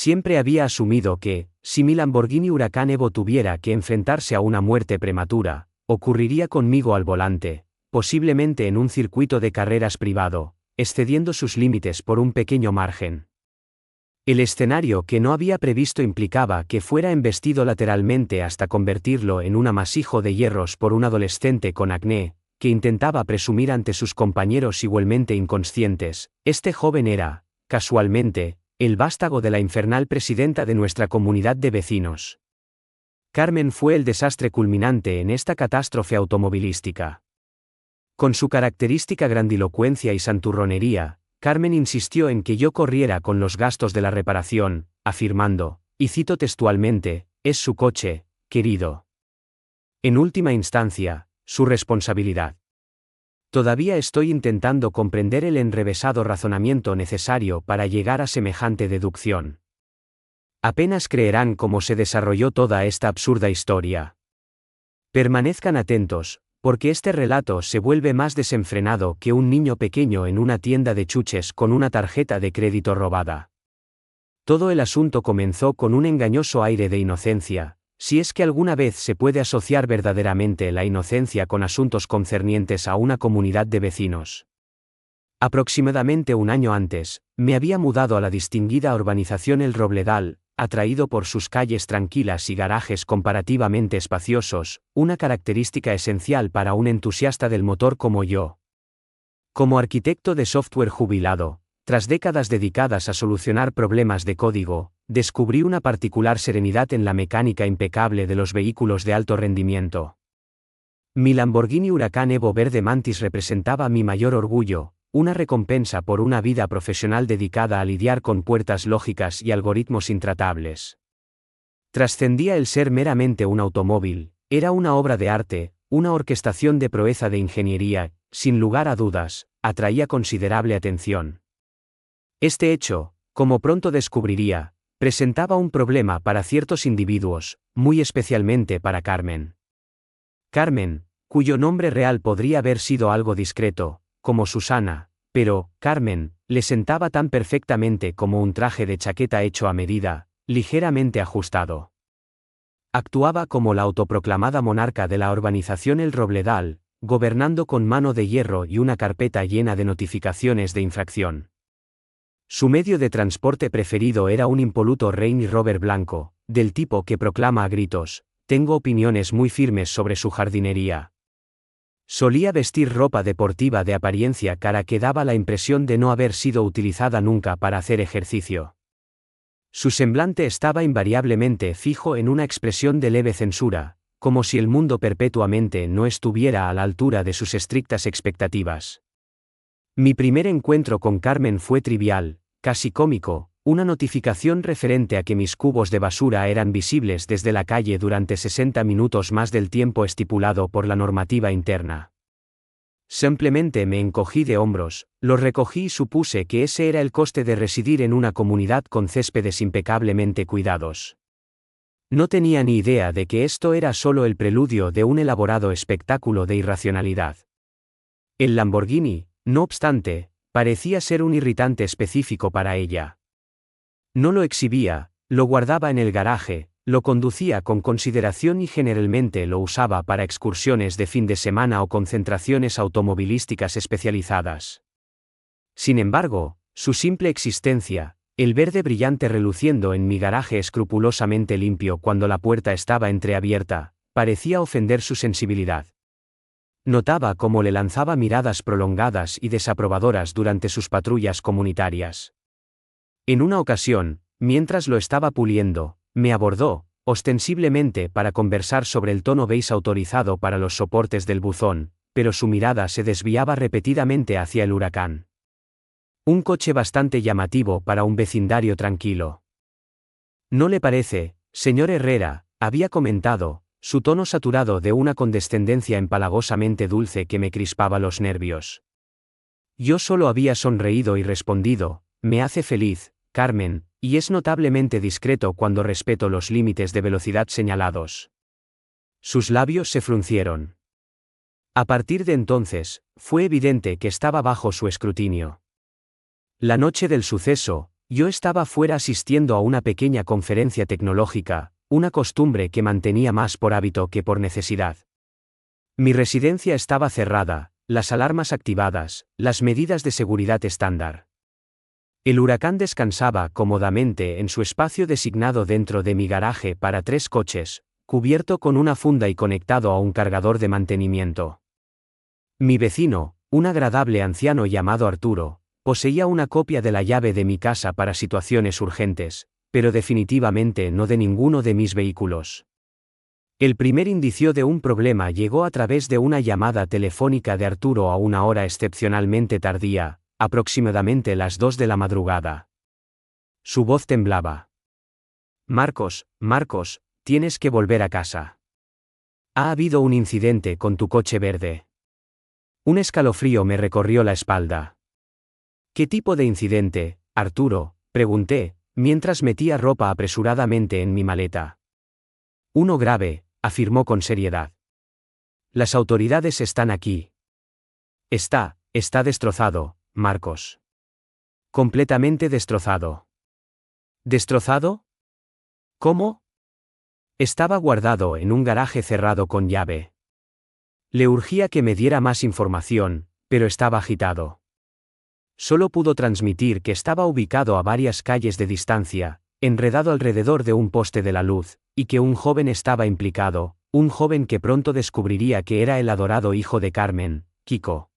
Siempre había asumido que, si mi Lamborghini Huracán Evo tuviera que enfrentarse a una muerte prematura, ocurriría conmigo al volante, posiblemente en un circuito de carreras privado, excediendo sus límites por un pequeño margen. El escenario que no había previsto implicaba que fuera embestido lateralmente hasta convertirlo en un amasijo de hierros por un adolescente con acné, que intentaba presumir ante sus compañeros igualmente inconscientes. Este joven era, casualmente, el vástago de la infernal presidenta de nuestra comunidad de vecinos. Carmen fue el desastre culminante en esta catástrofe automovilística. Con su característica grandilocuencia y santurronería, Carmen insistió en que yo corriera con los gastos de la reparación, afirmando, y cito textualmente, «Es su coche, querido. En última instancia, su responsabilidad». Todavía estoy intentando comprender el enrevesado razonamiento necesario para llegar a semejante deducción. Apenas creerán cómo se desarrolló toda esta absurda historia. Permanezcan atentos, porque este relato se vuelve más desenfrenado que un niño pequeño en una tienda de chuches con una tarjeta de crédito robada. Todo el asunto comenzó con un engañoso aire de inocencia, si es que alguna vez se puede asociar verdaderamente la inocencia con asuntos concernientes a una comunidad de vecinos. Aproximadamente un año antes, me había mudado a la distinguida urbanización El Robledal, atraído por sus calles tranquilas y garajes comparativamente espaciosos, una característica esencial para un entusiasta del motor como yo. Como arquitecto de software jubilado, tras décadas dedicadas a solucionar problemas de código, descubrí una particular serenidad en la mecánica impecable de los vehículos de alto rendimiento. Mi Lamborghini Huracán Evo verde Mantis representaba mi mayor orgullo, una recompensa por una vida profesional dedicada a lidiar con puertas lógicas y algoritmos intratables. Trascendía el ser meramente un automóvil, era una obra de arte, una orquestación de proeza de ingeniería, sin lugar a dudas, atraía considerable atención. Este hecho, como pronto descubriría, presentaba un problema para ciertos individuos, muy especialmente para Carmen. Carmen, cuyo nombre real podría haber sido algo discreto, como Susana, pero, Carmen, le sentaba tan perfectamente como un traje de chaqueta hecho a medida, ligeramente ajustado. Actuaba como la autoproclamada monarca de la urbanización El Robledal, gobernando con mano de hierro y una carpeta llena de notificaciones de infracción. Su medio de transporte preferido era un impoluto Range Rover blanco, del tipo que proclama a gritos, «Tengo opiniones muy firmes sobre su jardinería». Solía vestir ropa deportiva de apariencia cara que daba la impresión de no haber sido utilizada nunca para hacer ejercicio. Su semblante estaba invariablemente fijo en una expresión de leve censura, como si el mundo perpetuamente no estuviera a la altura de sus estrictas expectativas. Mi primer encuentro con Carmen fue trivial, casi cómico, una notificación referente a que mis cubos de basura eran visibles desde la calle durante 60 minutos más del tiempo estipulado por la normativa interna. Simplemente me encogí de hombros, los recogí y supuse que ese era el coste de residir en una comunidad con céspedes impecablemente cuidados. No tenía ni idea de que esto era solo el preludio de un elaborado espectáculo de irracionalidad. El Lamborghini, no obstante, parecía ser un irritante específico para ella. No lo exhibía, lo guardaba en el garaje, lo conducía con consideración y generalmente lo usaba para excursiones de fin de semana o concentraciones automovilísticas especializadas. Sin embargo, su simple existencia, el verde brillante reluciendo en mi garaje escrupulosamente limpio cuando la puerta estaba entreabierta, parecía ofender su sensibilidad. Notaba cómo le lanzaba miradas prolongadas y desaprobadoras durante sus patrullas comunitarias. En una ocasión, mientras lo estaba puliendo, me abordó, ostensiblemente para conversar sobre el tono beige autorizado para los soportes del buzón, pero su mirada se desviaba repetidamente hacia el Huracán. Un coche bastante llamativo para un vecindario tranquilo. ¿No le parece, señor Herrera?, había comentado, su tono saturado de una condescendencia empalagosamente dulce que me crispaba los nervios. Yo solo había sonreído y respondido, «Me hace feliz, Carmen, y es notablemente discreto cuando respeto los límites de velocidad señalados». Sus labios se fruncieron. A partir de entonces, fue evidente que estaba bajo su escrutinio. La noche del suceso, Yo estaba fuera asistiendo a una pequeña conferencia tecnológica, una costumbre que mantenía más por hábito que por necesidad. Mi residencia estaba cerrada, las alarmas activadas, las medidas de seguridad estándar. El huracán descansaba cómodamente en su espacio designado dentro de mi garaje para 3 coches, cubierto con una funda y conectado a un cargador de mantenimiento. Mi vecino, un agradable anciano llamado Arturo, poseía una copia de la llave de mi casa para situaciones urgentes, pero definitivamente no de ninguno de mis vehículos. El primer indicio de un problema llegó a través de una llamada telefónica de Arturo a una hora excepcionalmente tardía, aproximadamente las 2 de la madrugada. Su voz temblaba. Marcos, tienes que volver a casa. Ha habido un incidente con tu coche verde. Un escalofrío me recorrió la espalda. ¿Qué tipo de incidente, Arturo?, pregunté, mientras metía ropa apresuradamente en mi maleta. Uno grave, afirmó con seriedad. Las autoridades están aquí. Está destrozado, Marcos. Completamente destrozado. ¿Destrozado? ¿Cómo? Estaba guardado en un garaje cerrado con llave. Le urgía que me diera más información, pero estaba agitado. Solo pudo transmitir que estaba ubicado a varias calles de distancia, enredado alrededor de un poste de la luz, y que un joven estaba implicado, un joven que pronto descubriría que era el adorado hijo de Carmen, Kiko.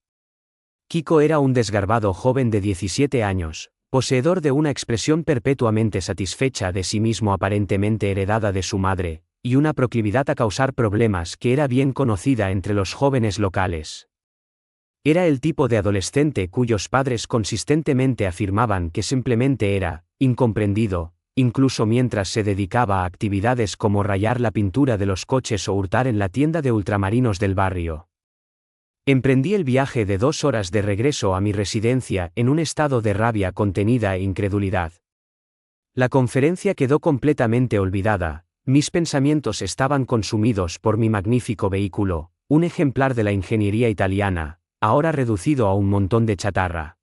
Kiko era un desgarbado joven de 17 años, poseedor de una expresión perpetuamente satisfecha de sí mismo aparentemente heredada de su madre, y una proclividad a causar problemas que era bien conocida entre los jóvenes locales. Era el tipo de adolescente cuyos padres consistentemente afirmaban que simplemente era incomprendido, incluso mientras se dedicaba a actividades como rayar la pintura de los coches o hurtar en la tienda de ultramarinos del barrio. Emprendí el viaje de 2 horas de regreso a mi residencia en un estado de rabia contenida e incredulidad. La conferencia quedó completamente olvidada, mis pensamientos estaban consumidos por mi magnífico vehículo, un ejemplar de la ingeniería italiana, ahora reducido a un montón de chatarra.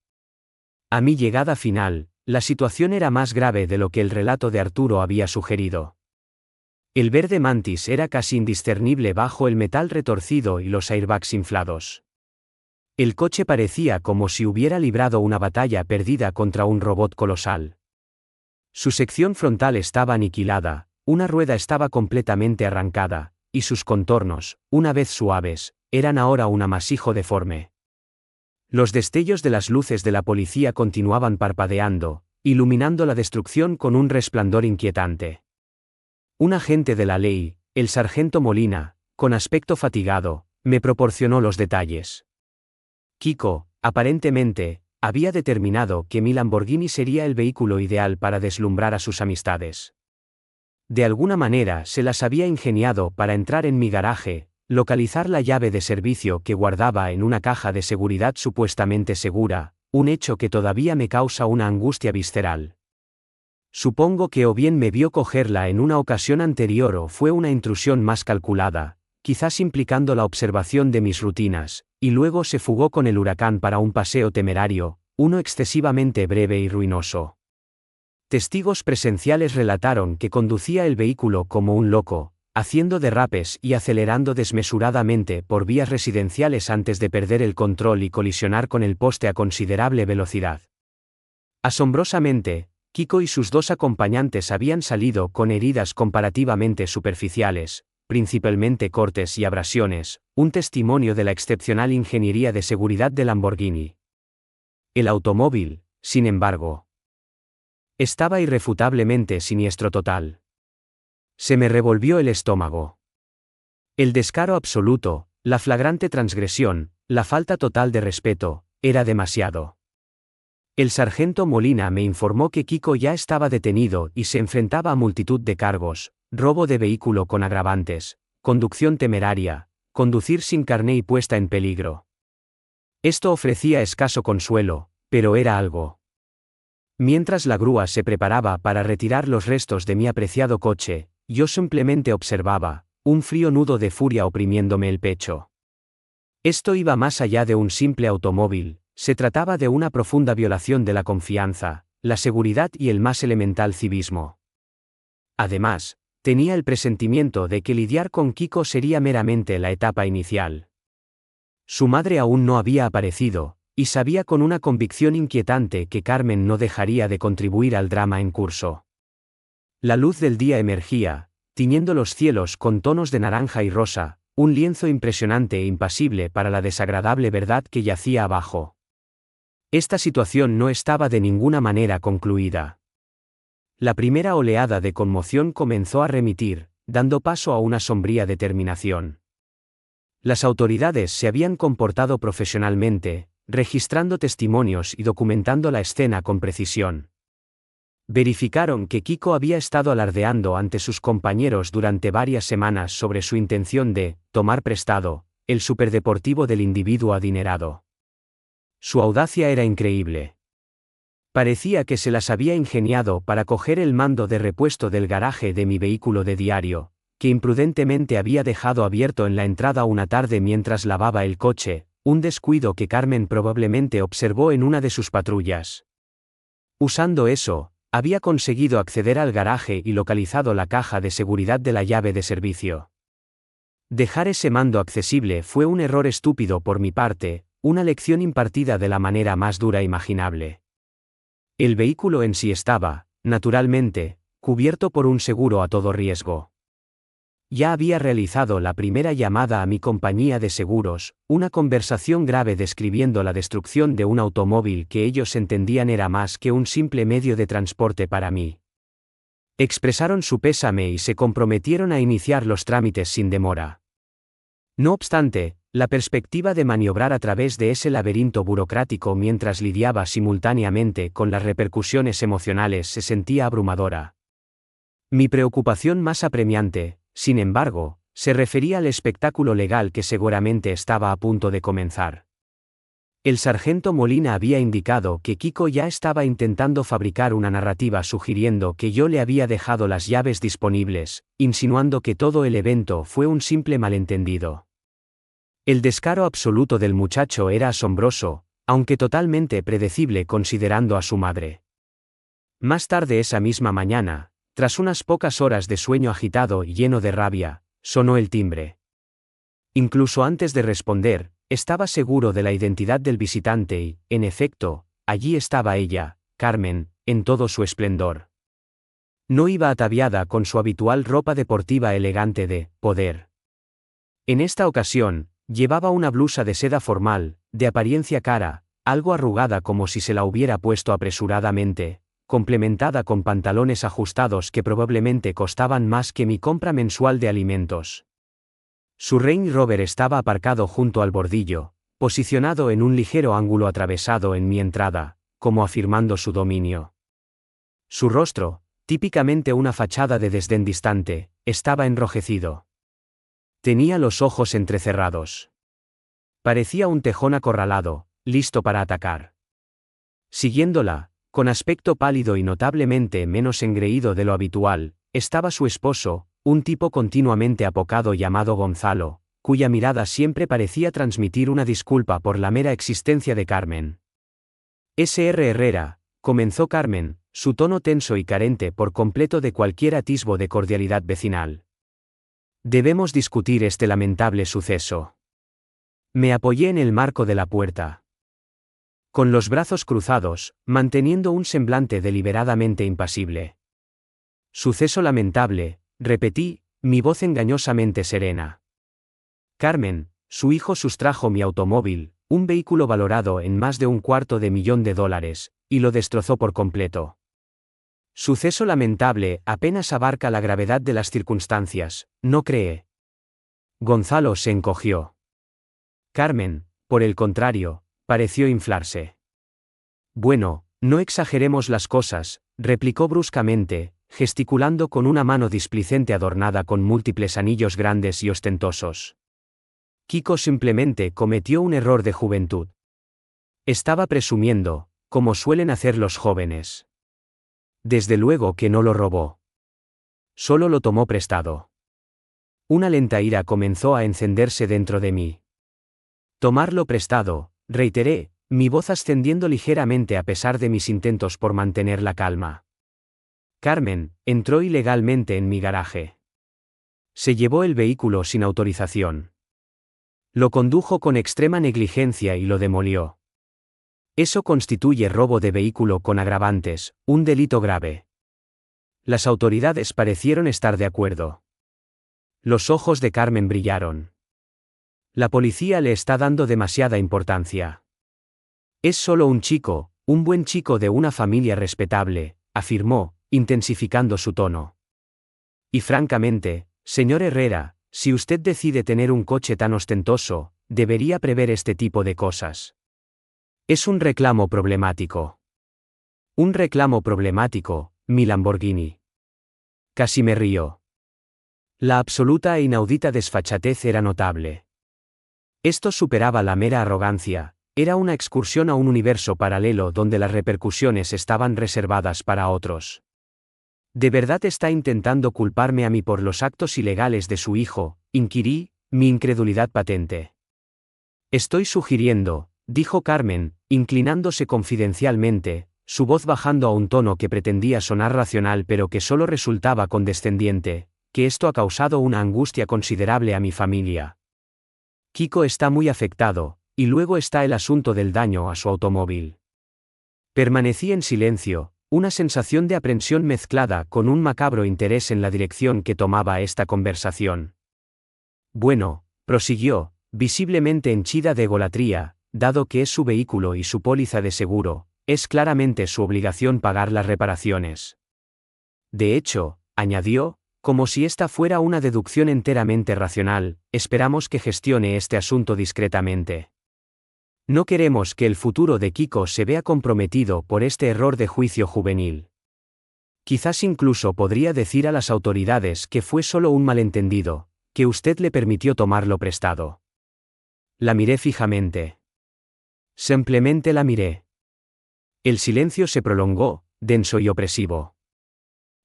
A mi llegada final, la situación era más grave de lo que el relato de Arturo había sugerido. El verde mantis era casi indiscernible bajo el metal retorcido y los airbags inflados. El coche parecía como si hubiera librado una batalla perdida contra un robot colosal. Su sección frontal estaba aniquilada, una rueda estaba completamente arrancada, y sus contornos, una vez suaves, eran ahora un amasijo deforme. Los destellos de las luces de la policía continuaban parpadeando, iluminando la destrucción con un resplandor inquietante. Un agente de la ley, el sargento Molina, con aspecto fatigado, me proporcionó los detalles. Kiko, aparentemente, había determinado que mi Lamborghini sería el vehículo ideal para deslumbrar a sus amistades. De alguna manera se las había ingeniado para entrar en mi garaje, localizar la llave de servicio que guardaba en una caja de seguridad supuestamente segura, un hecho que todavía me causa una angustia visceral. Supongo que o bien me vio cogerla en una ocasión anterior o fue una intrusión más calculada, quizás implicando la observación de mis rutinas, y luego se fugó con el huracán para un paseo temerario, uno excesivamente breve y ruinoso. Testigos presenciales relataron que conducía el vehículo como un loco, haciendo derrapes y acelerando desmesuradamente por vías residenciales antes de perder el control y colisionar con el poste a considerable velocidad. Asombrosamente, Kiko y sus 2 acompañantes habían salido con heridas comparativamente superficiales, principalmente cortes y abrasiones, un testimonio de la excepcional ingeniería de seguridad de Lamborghini. El automóvil, sin embargo, estaba irrefutablemente siniestro total. Se me revolvió el estómago. El descaro absoluto, la flagrante transgresión, la falta total de respeto, era demasiado. El sargento Molina me informó que Kiko ya estaba detenido y se enfrentaba a multitud de cargos: robo de vehículo con agravantes, conducción temeraria, conducir sin carné y puesta en peligro. Esto ofrecía escaso consuelo, pero era algo. Mientras la grúa se preparaba para retirar los restos de mi apreciado coche, yo simplemente observaba, un frío nudo de furia oprimiéndome el pecho. Esto iba más allá de un simple automóvil, se trataba de una profunda violación de la confianza, la seguridad y el más elemental civismo. Además, tenía el presentimiento de que lidiar con Kiko sería meramente la etapa inicial. Su madre aún no había aparecido, y sabía con una convicción inquietante que Carmen no dejaría de contribuir al drama en curso. La luz del día emergía, tiñendo los cielos con tonos de naranja y rosa, un lienzo impresionante e impasible para la desagradable verdad que yacía abajo. Esta situación no estaba de ninguna manera concluida. La primera oleada de conmoción comenzó a remitir, dando paso a una sombría determinación. Las autoridades se habían comportado profesionalmente, registrando testimonios y documentando la escena con precisión. Verificaron que Kiko había estado alardeando ante sus compañeros durante varias semanas sobre su intención de tomar prestado el superdeportivo del individuo adinerado. Su audacia era increíble. Parecía que se las había ingeniado para coger el mando de repuesto del garaje de mi vehículo de diario, que imprudentemente había dejado abierto en la entrada una tarde mientras lavaba el coche, un descuido que Carmen probablemente observó en una de sus patrullas. Usando eso, había conseguido acceder al garaje y localizado la caja de seguridad de la llave de servicio. Dejar ese mando accesible fue un error estúpido por mi parte, una lección impartida de la manera más dura imaginable. El vehículo en sí estaba, naturalmente, cubierto por un seguro a todo riesgo. Ya había realizado la primera llamada a mi compañía de seguros, una conversación grave describiendo la destrucción de un automóvil que ellos entendían era más que un simple medio de transporte para mí. Expresaron su pésame y se comprometieron a iniciar los trámites sin demora. No obstante, la perspectiva de maniobrar a través de ese laberinto burocrático mientras lidiaba simultáneamente con las repercusiones emocionales se sentía abrumadora. Mi preocupación más apremiante, sin embargo, se refería al espectáculo legal que seguramente estaba a punto de comenzar. El sargento Molina había indicado que Kiko ya estaba intentando fabricar una narrativa sugiriendo que yo le había dejado las llaves disponibles, insinuando que todo el evento fue un simple malentendido. El descaro absoluto del muchacho era asombroso, aunque totalmente predecible considerando a su madre. Más tarde esa misma mañana, tras unas pocas horas de sueño agitado y lleno de rabia, sonó el timbre. Incluso antes de responder, estaba seguro de la identidad del visitante y, en efecto, allí estaba ella, Carmen, en todo su esplendor. No iba ataviada con su habitual ropa deportiva elegante de poder. En esta ocasión, llevaba una blusa de seda formal, de apariencia cara, algo arrugada como si se la hubiera puesto apresuradamente, complementada con pantalones ajustados que probablemente costaban más que mi compra mensual de alimentos. Su Range Rover estaba aparcado junto al bordillo, posicionado en un ligero ángulo atravesado en mi entrada, como afirmando su dominio. Su rostro, típicamente una fachada de desdén distante, estaba enrojecido. Tenía los ojos entrecerrados. Parecía un tejón acorralado, listo para atacar. Siguiéndola, con aspecto pálido y notablemente menos engreído de lo habitual, estaba su esposo, un tipo continuamente apocado llamado Gonzalo, cuya mirada siempre parecía transmitir una disculpa por la mera existencia de Carmen. S.R. Herrera, comenzó Carmen, su tono tenso y carente por completo de cualquier atisbo de cordialidad vecinal. Debemos discutir este lamentable suceso. Me apoyé en el marco de la puerta. Con los brazos cruzados, manteniendo un semblante deliberadamente impasible. Suceso lamentable, repetí, mi voz engañosamente serena. Carmen, su hijo sustrajo mi automóvil, un vehículo valorado en más de $250,000, y lo destrozó por completo. Suceso lamentable apenas abarca la gravedad de las circunstancias, ¿no cree? Gonzalo se encogió. Carmen, por el contrario, pareció inflarse. Bueno, no exageremos las cosas, replicó bruscamente, gesticulando con una mano displicente adornada con múltiples anillos grandes y ostentosos. Kiko simplemente cometió un error de juventud. Estaba presumiendo, como suelen hacer los jóvenes. Desde luego que no lo robó. Solo lo tomó prestado. Una lenta ira comenzó a encenderse dentro de mí. Tomarlo prestado, reiteré, mi voz ascendiendo ligeramente a pesar de mis intentos por mantener la calma. Carmen entró ilegalmente en mi garaje. Se llevó el vehículo sin autorización. Lo condujo con extrema negligencia y lo demolió. Eso constituye robo de vehículo con agravantes, un delito grave. Las autoridades parecieron estar de acuerdo. Los ojos de Carmen brillaron. La policía le está dando demasiada importancia. Es solo un chico, un buen chico de una familia respetable, afirmó, intensificando su tono. Y francamente, señor Herrera, si usted decide tener un coche tan ostentoso, debería prever este tipo de cosas. Es un reclamo problemático. Un reclamo problemático, mi Lamborghini. Casi me río. La absoluta e inaudita desfachatez era notable. Esto superaba la mera arrogancia, era una excursión a un universo paralelo donde las repercusiones estaban reservadas para otros. ¿De verdad está intentando culparme a mí por los actos ilegales de su hijo?, inquirí, mi incredulidad patente. Estoy sugiriendo, dijo Carmen, inclinándose confidencialmente, su voz bajando a un tono que pretendía sonar racional pero que solo resultaba condescendiente, que esto ha causado una angustia considerable a mi familia. Kiko está muy afectado, y luego está el asunto del daño a su automóvil. Permanecí en silencio, una sensación de aprensión mezclada con un macabro interés en la dirección que tomaba esta conversación. Bueno, prosiguió, visiblemente henchida de egolatría, dado que es su vehículo y su póliza de seguro, es claramente su obligación pagar las reparaciones. De hecho, añadió, como si esta fuera una deducción enteramente racional, esperamos que gestione este asunto discretamente. No queremos que el futuro de Kiko se vea comprometido por este error de juicio juvenil. Quizás incluso podría decir a las autoridades que fue solo un malentendido, que usted le permitió tomarlo prestado. La miré fijamente. Simplemente la miré. El silencio se prolongó, denso y opresivo.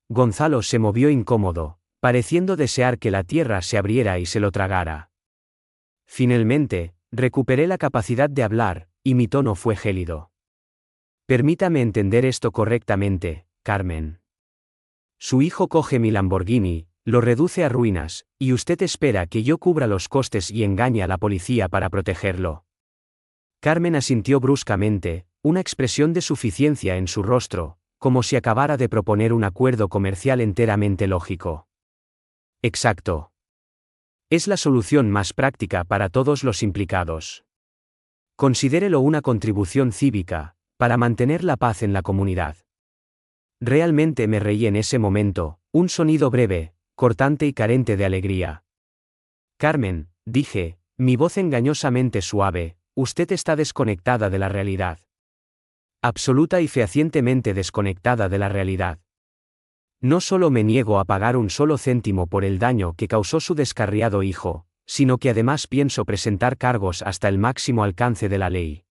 Gonzalo se movió incómodo, pareciendo desear que la tierra se abriera y se lo tragara. Finalmente, recuperé la capacidad de hablar, y mi tono fue gélido. Permítame entender esto correctamente, Carmen. Su hijo coge mi Lamborghini, lo reduce a ruinas, y usted espera que yo cubra los costes y engañe a la policía para protegerlo. Carmen asintió bruscamente, una expresión de suficiencia en su rostro, como si acabara de proponer un acuerdo comercial enteramente lógico. Exacto. Es la solución más práctica para todos los implicados. Considérelo una contribución cívica, para mantener la paz en la comunidad. Realmente me reí en ese momento, un sonido breve, cortante y carente de alegría. Carmen, dije, mi voz engañosamente suave, usted está desconectada de la realidad. Absoluta y fehacientemente desconectada de la realidad. No solo me niego a pagar un solo céntimo por el daño que causó su descarriado hijo, sino que además pienso presentar cargos hasta el máximo alcance de la ley.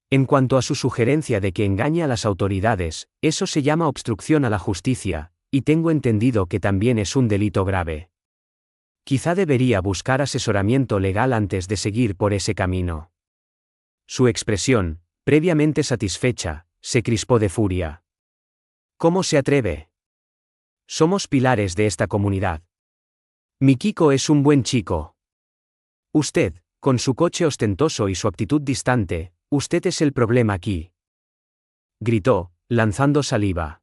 En cuanto a su sugerencia de que engañe a las autoridades, eso se llama obstrucción a la justicia, y tengo entendido que también es un delito grave. Quizá debería buscar asesoramiento legal antes de seguir por ese camino. Su expresión, previamente satisfecha, se crispó de furia. ¿Cómo se atreve? Somos pilares de esta comunidad. Mi Kiko es un buen chico. Usted, con su coche ostentoso y su actitud distante, usted es el problema aquí. Gritó, lanzando saliva.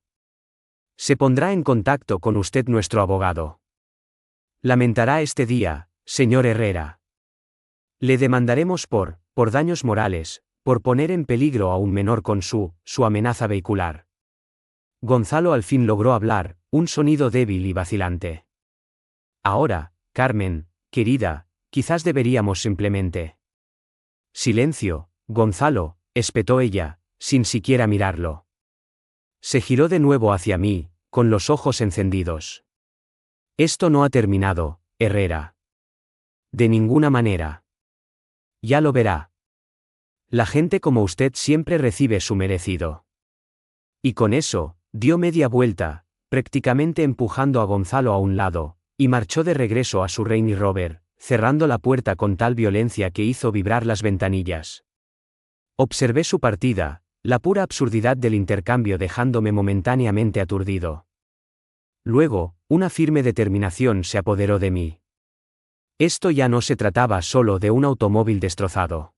Se pondrá en contacto con usted nuestro abogado. Lamentará este día, señor Herrera. Le demandaremos por daños morales, por poner en peligro a un menor con su amenaza vehicular. Gonzalo al fin logró hablar, un sonido débil y vacilante. Ahora, Carmen, querida, quizás deberíamos simplemente. Silencio, Gonzalo, espetó ella, sin siquiera mirarlo. Se giró de nuevo hacia mí, con los ojos encendidos. Esto no ha terminado, Herrera. De ninguna manera. Ya lo verá. La gente como usted siempre recibe su merecido. Y con eso, dio media vuelta, prácticamente empujando a Gonzalo a un lado, y marchó de regreso a su Range Rover, cerrando la puerta con tal violencia que hizo vibrar las ventanillas. Observé su partida, la pura absurdidad del intercambio dejándome momentáneamente aturdido. Luego, una firme determinación se apoderó de mí. Esto ya no se trataba solo de un automóvil destrozado.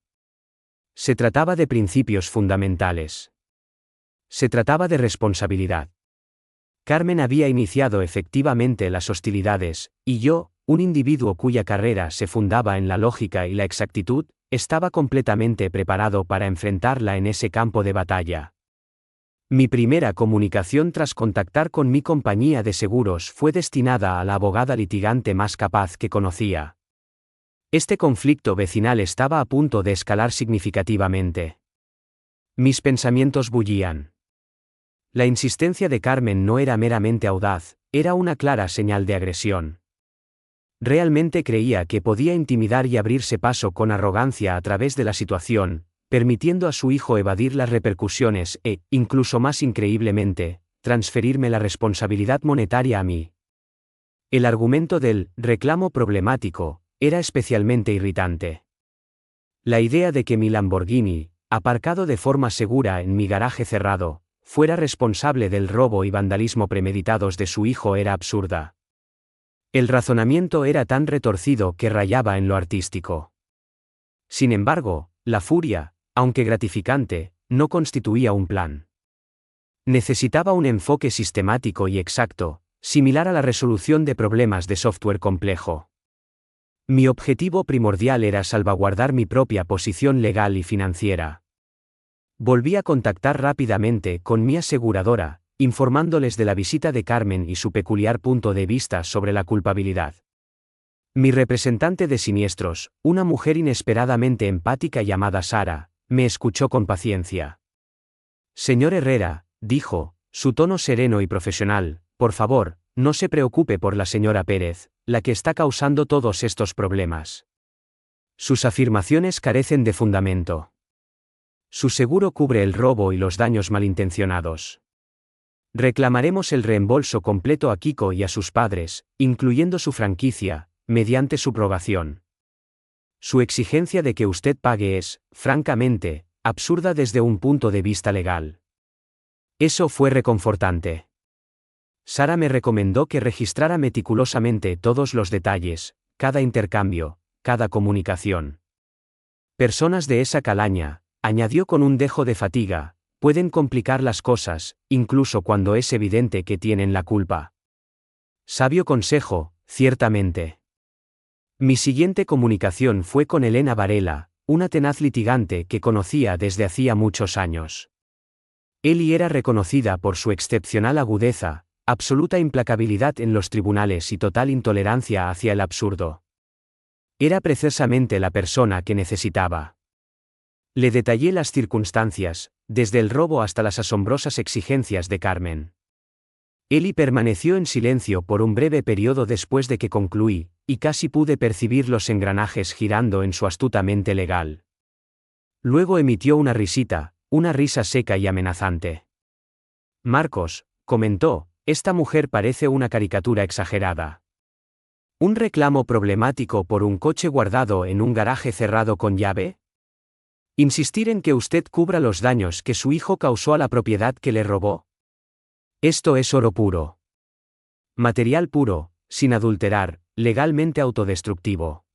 Se trataba de principios fundamentales. Se trataba de responsabilidad. Carmen había iniciado efectivamente las hostilidades, y yo, un individuo cuya carrera se fundaba en la lógica y la exactitud, estaba completamente preparado para enfrentarla en ese campo de batalla. Mi primera comunicación tras contactar con mi compañía de seguros fue destinada a la abogada litigante más capaz que conocía. Este conflicto vecinal estaba a punto de escalar significativamente. Mis pensamientos bullían. La insistencia de Carmen no era meramente audaz, era una clara señal de agresión. Realmente creía que podía intimidar y abrirse paso con arrogancia a través de la situación, permitiendo a su hijo evadir las repercusiones e, incluso más increíblemente, transferirme la responsabilidad monetaria a mí. El argumento del reclamo problemático era especialmente irritante. La idea de que mi Lamborghini, aparcado de forma segura en mi garaje cerrado, fuera responsable del robo y vandalismo premeditados de su hijo era absurda. El razonamiento era tan retorcido que rayaba en lo artístico. Sin embargo, la furia, aunque gratificante, no constituía un plan. Necesitaba un enfoque sistemático y exacto, similar a la resolución de problemas de software complejo. Mi objetivo primordial era salvaguardar mi propia posición legal y financiera. Volví a contactar rápidamente con mi aseguradora, informándoles de la visita de Carmen y su peculiar punto de vista sobre la culpabilidad. Mi representante de siniestros, una mujer inesperadamente empática llamada Sara, me escuchó con paciencia. Señor Herrera, dijo, su tono sereno y profesional, por favor, no se preocupe por la señora Pérez, la que está causando todos estos problemas. Sus afirmaciones carecen de fundamento. Su seguro cubre el robo y los daños malintencionados. Reclamaremos el reembolso completo a Kiko y a sus padres, incluyendo su franquicia, mediante subrogación. Su exigencia de que usted pague es, francamente, absurda desde un punto de vista legal. Eso fue reconfortante. Sara me recomendó que registrara meticulosamente todos los detalles, cada intercambio, cada comunicación. Personas de esa calaña, añadió con un dejo de fatiga, pueden complicar las cosas, incluso cuando es evidente que tienen la culpa. Sabio consejo, ciertamente. Mi siguiente comunicación fue con Elena Varela, una tenaz litigante que conocía desde hacía muchos años. Eli era reconocida por su excepcional agudeza, absoluta implacabilidad en los tribunales y total intolerancia hacia el absurdo. Era precisamente la persona que necesitaba. Le detallé las circunstancias, desde el robo hasta las asombrosas exigencias de Carmen. Eli permaneció en silencio por un breve periodo después de que concluí, y casi pude percibir los engranajes girando en su astuta mente legal. Luego emitió una risita, una risa seca y amenazante. Marcos, comentó, esta mujer parece una caricatura exagerada. ¿Un reclamo problemático por un coche guardado en un garaje cerrado con llave? ¿Insistir en que usted cubra los daños que su hijo causó a la propiedad que le robó? Esto es oro puro. Material puro, sin adulterar, legalmente autodestructivo.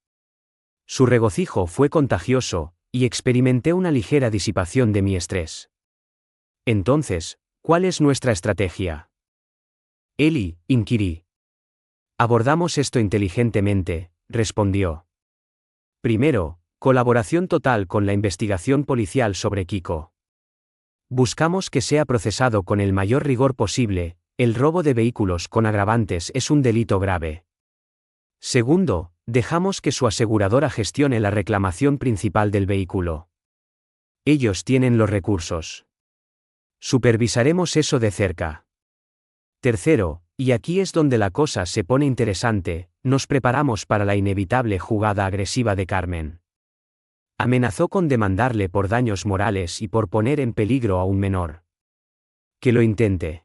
Su regocijo fue contagioso, y experimenté una ligera disipación de mi estrés. Entonces, ¿cuál es nuestra estrategia? Eli, inquirí. Abordamos esto inteligentemente, respondió. Primero, colaboración total con la investigación policial sobre Kiko. Buscamos que sea procesado con el mayor rigor posible, el robo de vehículos con agravantes es un delito grave. Segundo, dejamos que su aseguradora gestione la reclamación principal del vehículo. Ellos tienen los recursos. Supervisaremos eso de cerca. Tercero, y aquí es donde la cosa se pone interesante, nos preparamos para la inevitable jugada agresiva de Carmen. Amenazó con demandarle por daños morales y por poner en peligro a un menor. Que lo intente.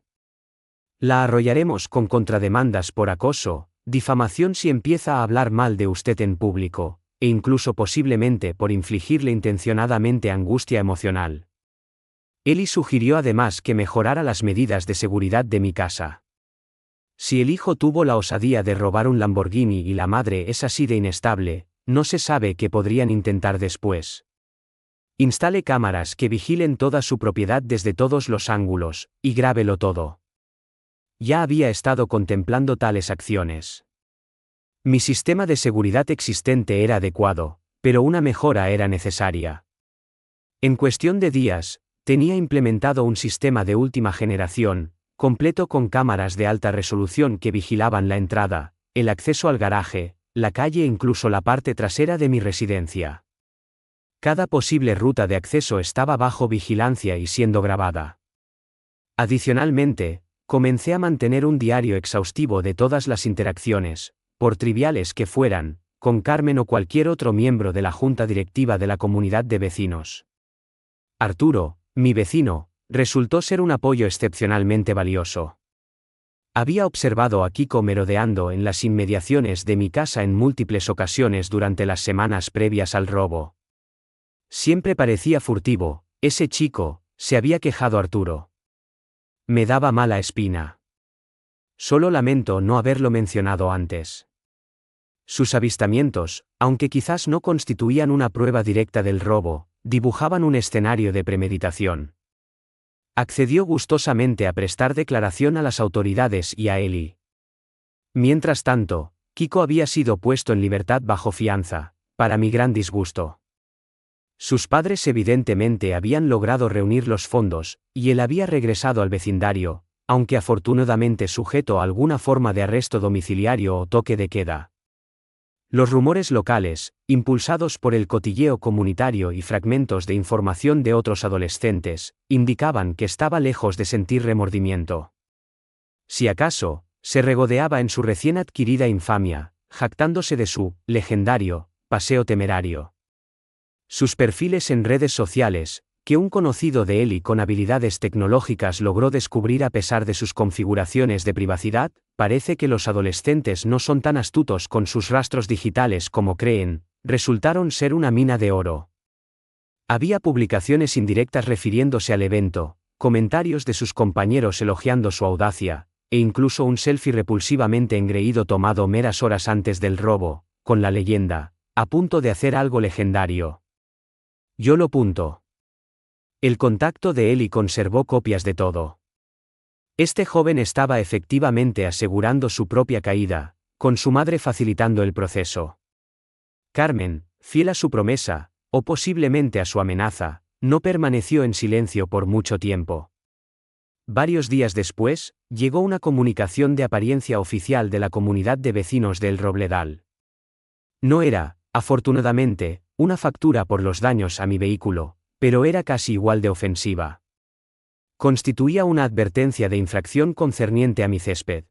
La arrollaremos con contrademandas por acoso, difamación si empieza a hablar mal de usted en público, e incluso posiblemente por infligirle intencionadamente angustia emocional. Eli sugirió además que mejorara las medidas de seguridad de mi casa. Si el hijo tuvo la osadía de robar un Lamborghini y la madre es así de inestable, no se sabe qué podrían intentar después. Instale cámaras que vigilen toda su propiedad desde todos los ángulos, y grábelo todo. Ya había estado contemplando tales acciones. Mi sistema de seguridad existente era adecuado, pero una mejora era necesaria. En cuestión de días, tenía implementado un sistema de última generación, completo con cámaras de alta resolución que vigilaban la entrada, el acceso al garaje, la calle e incluso la parte trasera de mi residencia. Cada posible ruta de acceso estaba bajo vigilancia y siendo grabada. Adicionalmente, comencé a mantener un diario exhaustivo de todas las interacciones, por triviales que fueran, con Carmen o cualquier otro miembro de la junta directiva de la comunidad de vecinos. Arturo, mi vecino, resultó ser un apoyo excepcionalmente valioso. Había observado a Kiko merodeando en las inmediaciones de mi casa en múltiples ocasiones durante las semanas previas al robo. Siempre parecía furtivo, ese chico, se había quejado Arturo. Me daba mala espina. Solo lamento no haberlo mencionado antes. Sus avistamientos, aunque quizás no constituían una prueba directa del robo, dibujaban un escenario de premeditación. Accedió gustosamente a prestar declaración a las autoridades y a Eli. Mientras tanto, Kiko había sido puesto en libertad bajo fianza, para mi gran disgusto. Sus padres evidentemente habían logrado reunir los fondos, y él había regresado al vecindario, aunque afortunadamente sujeto a alguna forma de arresto domiciliario o toque de queda. Los rumores locales, impulsados por el cotilleo comunitario y fragmentos de información de otros adolescentes, indicaban que estaba lejos de sentir remordimiento. Si acaso, se regodeaba en su recién adquirida infamia, jactándose de su legendario paseo temerario. Sus perfiles en redes sociales, que un conocido de Eli con habilidades tecnológicas logró descubrir a pesar de sus configuraciones de privacidad, parece que los adolescentes no son tan astutos con sus rastros digitales como creen, resultaron ser una mina de oro. Había publicaciones indirectas refiriéndose al evento, comentarios de sus compañeros elogiando su audacia, e incluso un selfie repulsivamente engreído tomado meras horas antes del robo, con la leyenda, a punto de hacer algo legendario. Yo lo punto. El contacto de Eli conservó copias de todo. Este joven estaba efectivamente asegurando su propia caída, con su madre facilitando el proceso. Carmen, fiel a su promesa, o posiblemente a su amenaza, no permaneció en silencio por mucho tiempo. Varios días después, llegó una comunicación de apariencia oficial de la comunidad de vecinos de El Robledal. No era, afortunadamente, una factura por los daños a mi vehículo, pero era casi igual de ofensiva. Constituía una advertencia de infracción concerniente a mi césped.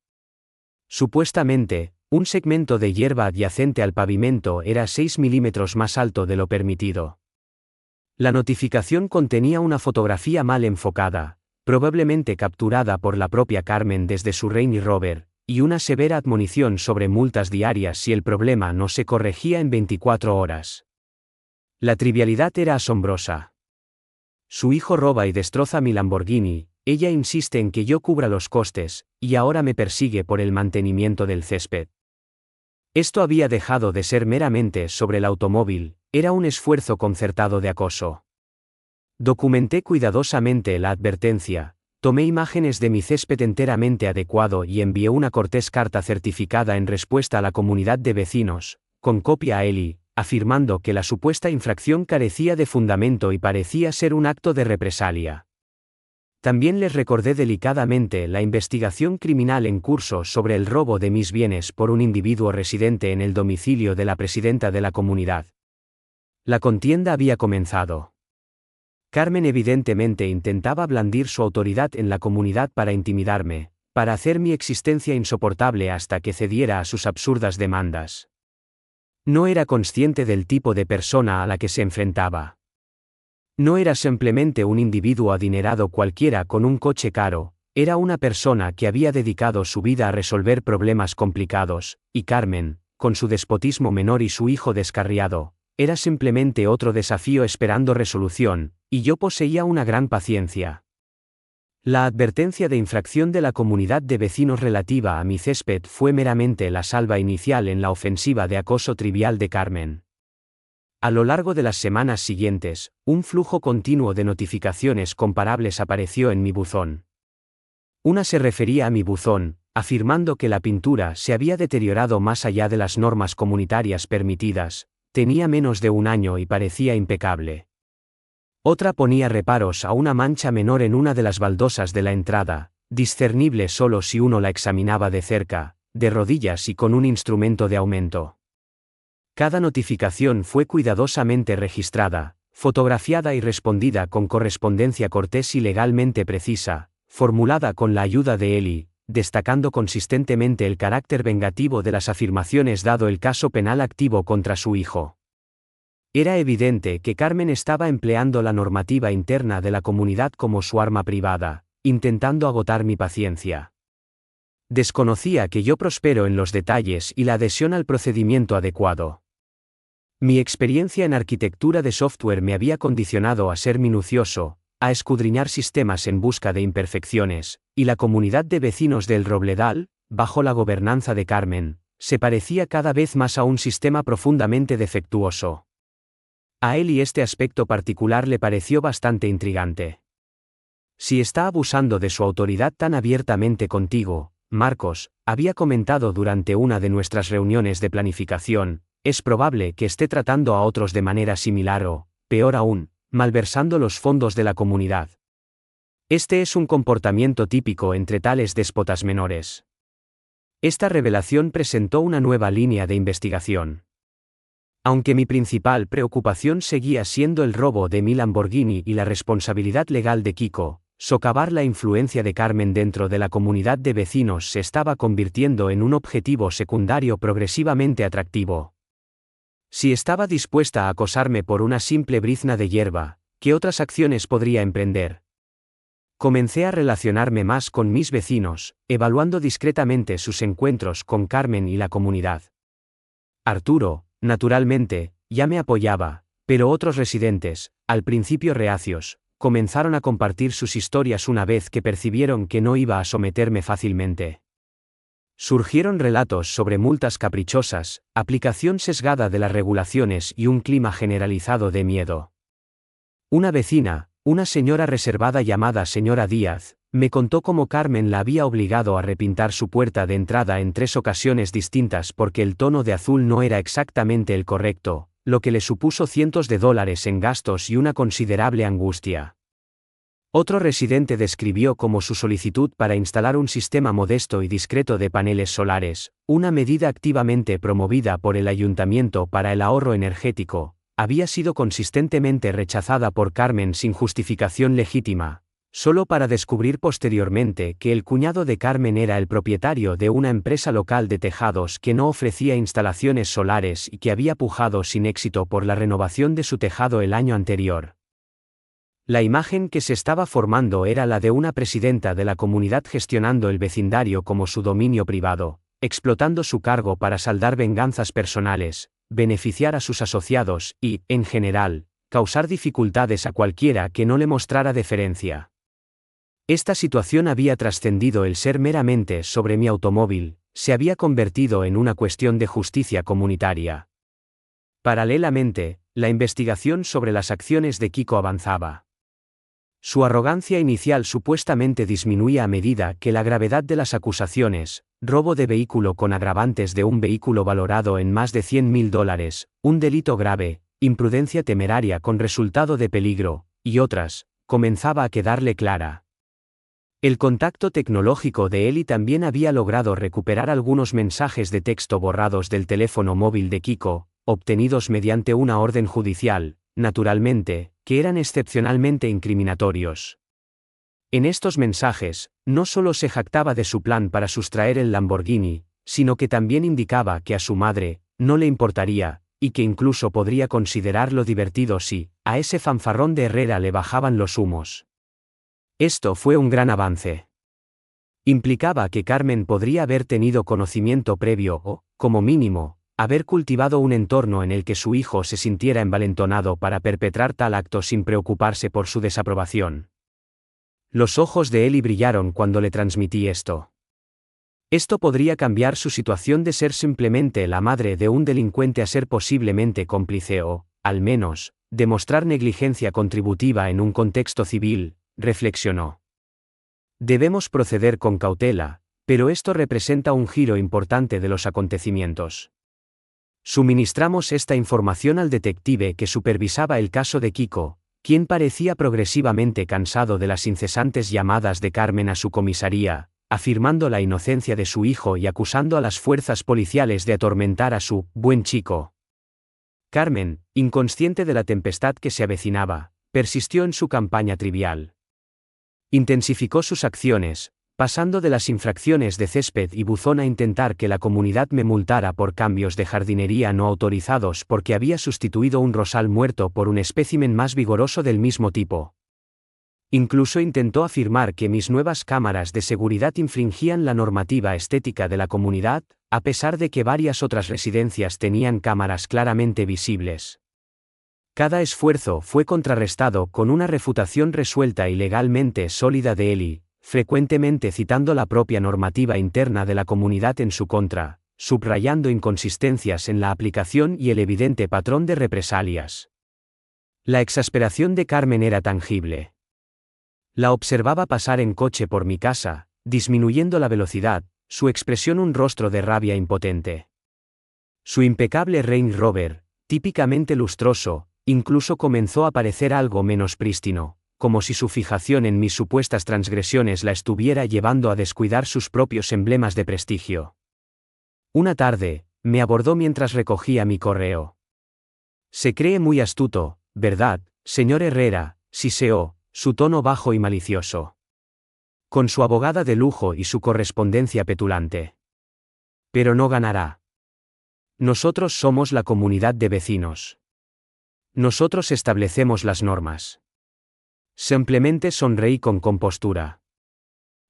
Supuestamente, un segmento de hierba adyacente al pavimento era 6 milímetros más alto de lo permitido. La notificación contenía una fotografía mal enfocada, probablemente capturada por la propia Carmen desde su Range Rover, y una severa admonición sobre multas diarias si el problema no se corregía en 24 horas. La trivialidad era asombrosa. Su hijo roba y destroza mi Lamborghini, ella insiste en que yo cubra los costes, y ahora me persigue por el mantenimiento del césped. Esto había dejado de ser meramente sobre el automóvil, era un esfuerzo concertado de acoso. Documenté cuidadosamente la advertencia, tomé imágenes de mi césped enteramente adecuado y envié una cortés carta certificada en respuesta a la comunidad de vecinos, con copia a Eli, afirmando que la supuesta infracción carecía de fundamento y parecía ser un acto de represalia. También les recordé delicadamente la investigación criminal en curso sobre el robo de mis bienes por un individuo residente en el domicilio de la presidenta de la comunidad. La contienda había comenzado. Carmen evidentemente intentaba blandir su autoridad en la comunidad para intimidarme, para hacer mi existencia insoportable hasta que cediera a sus absurdas demandas. No era consciente del tipo de persona a la que se enfrentaba. No era simplemente un individuo adinerado cualquiera con un coche caro, era una persona que había dedicado su vida a resolver problemas complicados, y Carmen, con su despotismo menor y su hijo descarriado, era simplemente otro desafío esperando resolución, y yo poseía una gran paciencia. La advertencia de infracción de la comunidad de vecinos relativa a mi césped fue meramente la salva inicial en la ofensiva de acoso trivial de Carmen. A lo largo de las semanas siguientes, un flujo continuo de notificaciones comparables apareció en mi buzón. Una se refería a mi buzón, afirmando que la pintura se había deteriorado más allá de las normas comunitarias permitidas, tenía menos de un año y parecía impecable. Otra ponía reparos a una mancha menor en una de las baldosas de la entrada, discernible solo si uno la examinaba de cerca, de rodillas y con un instrumento de aumento. Cada notificación fue cuidadosamente registrada, fotografiada y respondida con correspondencia cortés y legalmente precisa, formulada con la ayuda de Eli, destacando consistentemente el carácter vengativo de las afirmaciones dado el caso penal activo contra su hijo. Era evidente que Carmen estaba empleando la normativa interna de la comunidad como su arma privada, intentando agotar mi paciencia. Desconocía que yo prospero en los detalles y la adhesión al procedimiento adecuado. Mi experiencia en arquitectura de software me había condicionado a ser minucioso, a escudriñar sistemas en busca de imperfecciones, y la comunidad de vecinos del Robledal, bajo la gobernanza de Carmen, se parecía cada vez más a un sistema profundamente defectuoso. A él y este aspecto particular le pareció bastante intrigante. Si está abusando de su autoridad tan abiertamente contigo, Marcos, había comentado durante una de nuestras reuniones de planificación, es probable que esté tratando a otros de manera similar o, peor aún, malversando los fondos de la comunidad. Este es un comportamiento típico entre tales déspotas menores. Esta revelación presentó una nueva línea de investigación. Aunque mi principal preocupación seguía siendo el robo de mi Lamborghini y la responsabilidad legal de Kiko, socavar la influencia de Carmen dentro de la comunidad de vecinos se estaba convirtiendo en un objetivo secundario progresivamente atractivo. Si estaba dispuesta a acosarme por una simple brizna de hierba, ¿qué otras acciones podría emprender? Comencé a relacionarme más con mis vecinos, evaluando discretamente sus encuentros con Carmen y la comunidad. Arturo, naturalmente, ya me apoyaba, pero otros residentes, al principio reacios, comenzaron a compartir sus historias una vez que percibieron que no iba a someterme fácilmente. Surgieron relatos sobre multas caprichosas, aplicación sesgada de las regulaciones y un clima generalizado de miedo. Una vecina, una señora reservada llamada señora Díaz, me contó cómo Carmen la había obligado a repintar su puerta de entrada en 3 ocasiones distintas porque el tono de azul no era exactamente el correcto, lo que le supuso cientos de dólares en gastos y una considerable angustia. Otro residente describió cómo su solicitud para instalar un sistema modesto y discreto de paneles solares, una medida activamente promovida por el ayuntamiento para el ahorro energético, había sido consistentemente rechazada por Carmen sin justificación legítima, solo para descubrir posteriormente que el cuñado de Carmen era el propietario de una empresa local de tejados que no ofrecía instalaciones solares y que había pujado sin éxito por la renovación de su tejado el año anterior. La imagen que se estaba formando era la de una presidenta de la comunidad gestionando el vecindario como su dominio privado, explotando su cargo para saldar venganzas personales, beneficiar a sus asociados y, en general, causar dificultades a cualquiera que no le mostrara deferencia. Esta situación había trascendido el ser meramente sobre mi automóvil, se había convertido en una cuestión de justicia comunitaria. Paralelamente, la investigación sobre las acciones de Kiko avanzaba. Su arrogancia inicial supuestamente disminuía a medida que la gravedad de las acusaciones, robo de vehículo con agravantes de un vehículo valorado en más de $100.000, un delito grave, imprudencia temeraria con resultado de peligro, y otras, comenzaba a quedarle clara. El contacto tecnológico de Eli también había logrado recuperar algunos mensajes de texto borrados del teléfono móvil de Kiko, obtenidos mediante una orden judicial, naturalmente, que eran excepcionalmente incriminatorios. En estos mensajes, no solo se jactaba de su plan para sustraer el Lamborghini, sino que también indicaba que a su madre no le importaría, y que incluso podría considerarlo divertido si, a ese fanfarrón de Herrera le bajaban los humos. Esto fue un gran avance. Implicaba que Carmen podría haber tenido conocimiento previo o, como mínimo, haber cultivado un entorno en el que su hijo se sintiera envalentonado para perpetrar tal acto sin preocuparse por su desaprobación. Los ojos de Ellie brillaron cuando le transmití esto. Esto podría cambiar su situación de ser simplemente la madre de un delincuente a ser posiblemente cómplice o, al menos, demostrar negligencia contributiva en un contexto civil, reflexionó. Debemos proceder con cautela, pero esto representa un giro importante de los acontecimientos. Suministramos esta información al detective que supervisaba el caso de Kiko, quien parecía progresivamente cansado de las incesantes llamadas de Carmen a su comisaría, afirmando la inocencia de su hijo y acusando a las fuerzas policiales de atormentar a su buen chico. Carmen, inconsciente de la tempestad que se avecinaba, persistió en su campaña trivial. Intensificó sus acciones, pasando de las infracciones de césped y buzón a intentar que la comunidad me multara por cambios de jardinería no autorizados porque había sustituido un rosal muerto por un espécimen más vigoroso del mismo tipo. Incluso intentó afirmar que mis nuevas cámaras de seguridad infringían la normativa estética de la comunidad, a pesar de que varias otras residencias tenían cámaras claramente visibles. Cada esfuerzo fue contrarrestado con una refutación resuelta y legalmente sólida de Ellie, frecuentemente citando la propia normativa interna de la comunidad en su contra, subrayando inconsistencias en la aplicación y el evidente patrón de represalias. La exasperación de Carmen era tangible. La observaba pasar en coche por mi casa, disminuyendo la velocidad, su expresión un rostro de rabia impotente. Su impecable Range Rover, típicamente lustroso, incluso comenzó a parecer algo menos prístino, como si su fijación en mis supuestas transgresiones la estuviera llevando a descuidar sus propios emblemas de prestigio. Una tarde, me abordó mientras recogía mi correo. Se cree muy astuto, ¿verdad, señor Herrera?, siseó, su tono bajo y malicioso. Con su abogada de lujo y su correspondencia petulante. Pero no ganará. Nosotros somos la comunidad de vecinos. Nosotros establecemos las normas. Simplemente sonreí con compostura.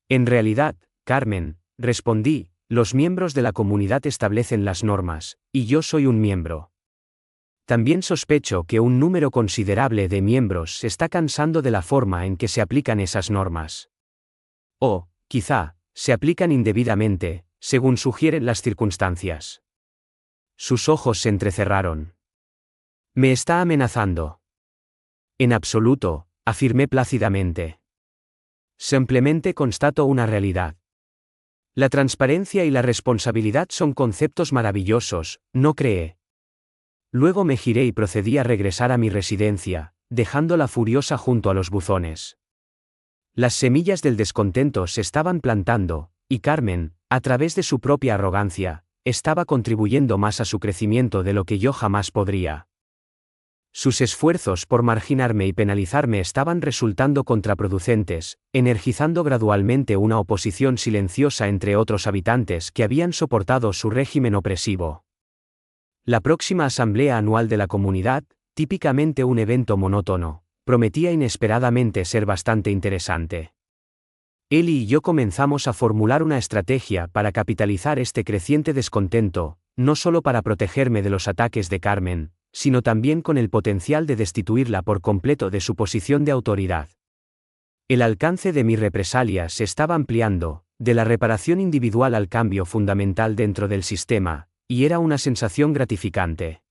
En realidad, Carmen, respondí, los miembros de la comunidad establecen las normas, y yo soy un miembro. También sospecho que un número considerable de miembros se está cansando de la forma en que se aplican esas normas. O, quizá, se aplican indebidamente, según sugieren las circunstancias. Sus ojos se entrecerraron. ¿Me está amenazando? En absoluto, afirmé plácidamente. Simplemente constato una realidad. La transparencia y la responsabilidad son conceptos maravillosos, ¿no cree? Luego me giré y procedí a regresar a mi residencia, dejándola furiosa junto a los buzones. Las semillas del descontento se estaban plantando, y Carmen, a través de su propia arrogancia, estaba contribuyendo más a su crecimiento de lo que yo jamás podría. Sus esfuerzos por marginarme y penalizarme estaban resultando contraproducentes, energizando gradualmente una oposición silenciosa entre otros habitantes que habían soportado su régimen opresivo. La próxima asamblea anual de la comunidad, típicamente un evento monótono, prometía inesperadamente ser bastante interesante. Ellie y yo comenzamos a formular una estrategia para capitalizar este creciente descontento, no solo para protegerme de los ataques de Carmen, sino también con el potencial de destituirla por completo de su posición de autoridad. El alcance de mi represalia se estaba ampliando, de la reparación individual al cambio fundamental dentro del sistema, y era una sensación gratificante.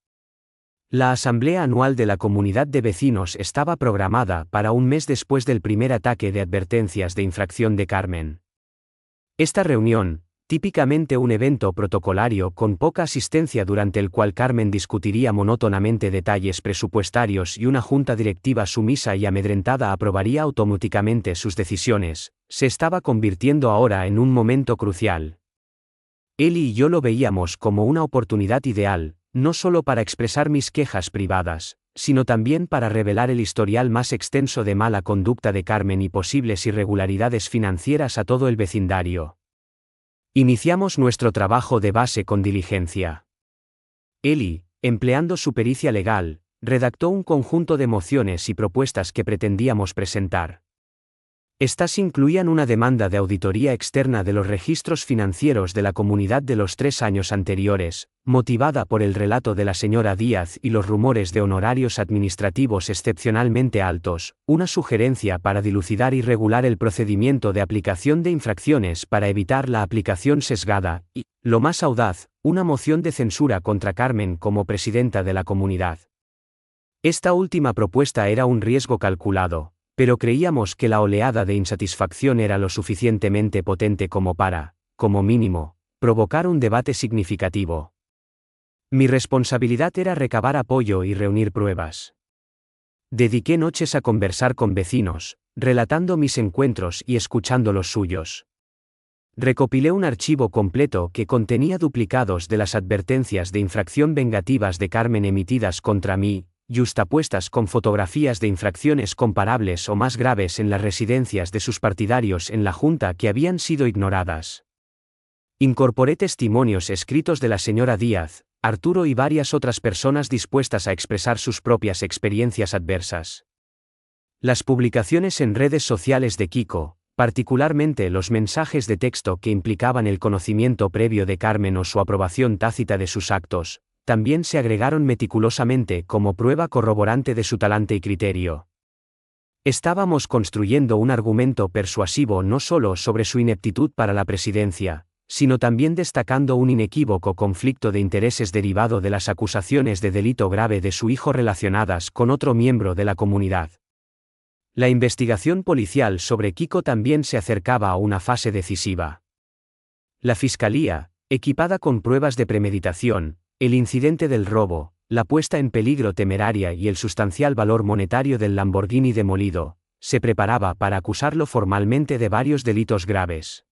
La asamblea anual de la comunidad de vecinos estaba programada para un mes después del primer ataque de advertencias de infracción de Carmen. Esta reunión, típicamente un evento protocolario con poca asistencia durante el cual Carmen discutiría monótonamente detalles presupuestarios y una junta directiva sumisa y amedrentada aprobaría automáticamente sus decisiones, se estaba convirtiendo ahora en un momento crucial. Ellie y yo lo veíamos como una oportunidad ideal, no solo para expresar mis quejas privadas, sino también para revelar el historial más extenso de mala conducta de Carmen y posibles irregularidades financieras a todo el vecindario. Iniciamos nuestro trabajo de base con diligencia. Ellie, empleando su pericia legal, redactó un conjunto de mociones y propuestas que pretendíamos presentar. Estas incluían una demanda de auditoría externa de los registros financieros de la comunidad de los 3 años anteriores, motivada por el relato de la señora Díaz y los rumores de honorarios administrativos excepcionalmente altos, una sugerencia para dilucidar y regular el procedimiento de aplicación de infracciones para evitar la aplicación sesgada, y, lo más audaz, una moción de censura contra Carmen como presidenta de la comunidad. Esta última propuesta era un riesgo calculado, pero creíamos que la oleada de insatisfacción era lo suficientemente potente como para, como mínimo, provocar un debate significativo. Mi responsabilidad era recabar apoyo y reunir pruebas. Dediqué noches a conversar con vecinos, relatando mis encuentros y escuchando los suyos. Recopilé un archivo completo que contenía duplicados de las advertencias de infracción vengativas de Carmen emitidas contra mí, yuxtapuestas con fotografías de infracciones comparables o más graves en las residencias de sus partidarios en la Junta que habían sido ignoradas. Incorporé testimonios escritos de la señora Díaz, Arturo y varias otras personas dispuestas a expresar sus propias experiencias adversas. Las publicaciones en redes sociales de Kiko, particularmente los mensajes de texto que implicaban el conocimiento previo de Carmen o su aprobación tácita de sus actos, también se agregaron meticulosamente como prueba corroborante de su talante y criterio. Estábamos construyendo un argumento persuasivo no solo sobre su ineptitud para la presidencia, sino también destacando un inequívoco conflicto de intereses derivado de las acusaciones de delito grave de su hijo relacionadas con otro miembro de la comunidad. La investigación policial sobre Kiko también se acercaba a una fase decisiva. La Fiscalía, equipada con pruebas de premeditación, el incidente del robo, la puesta en peligro temeraria y el sustancial valor monetario del Lamborghini demolido, se preparaba para acusarlo formalmente de varios delitos graves.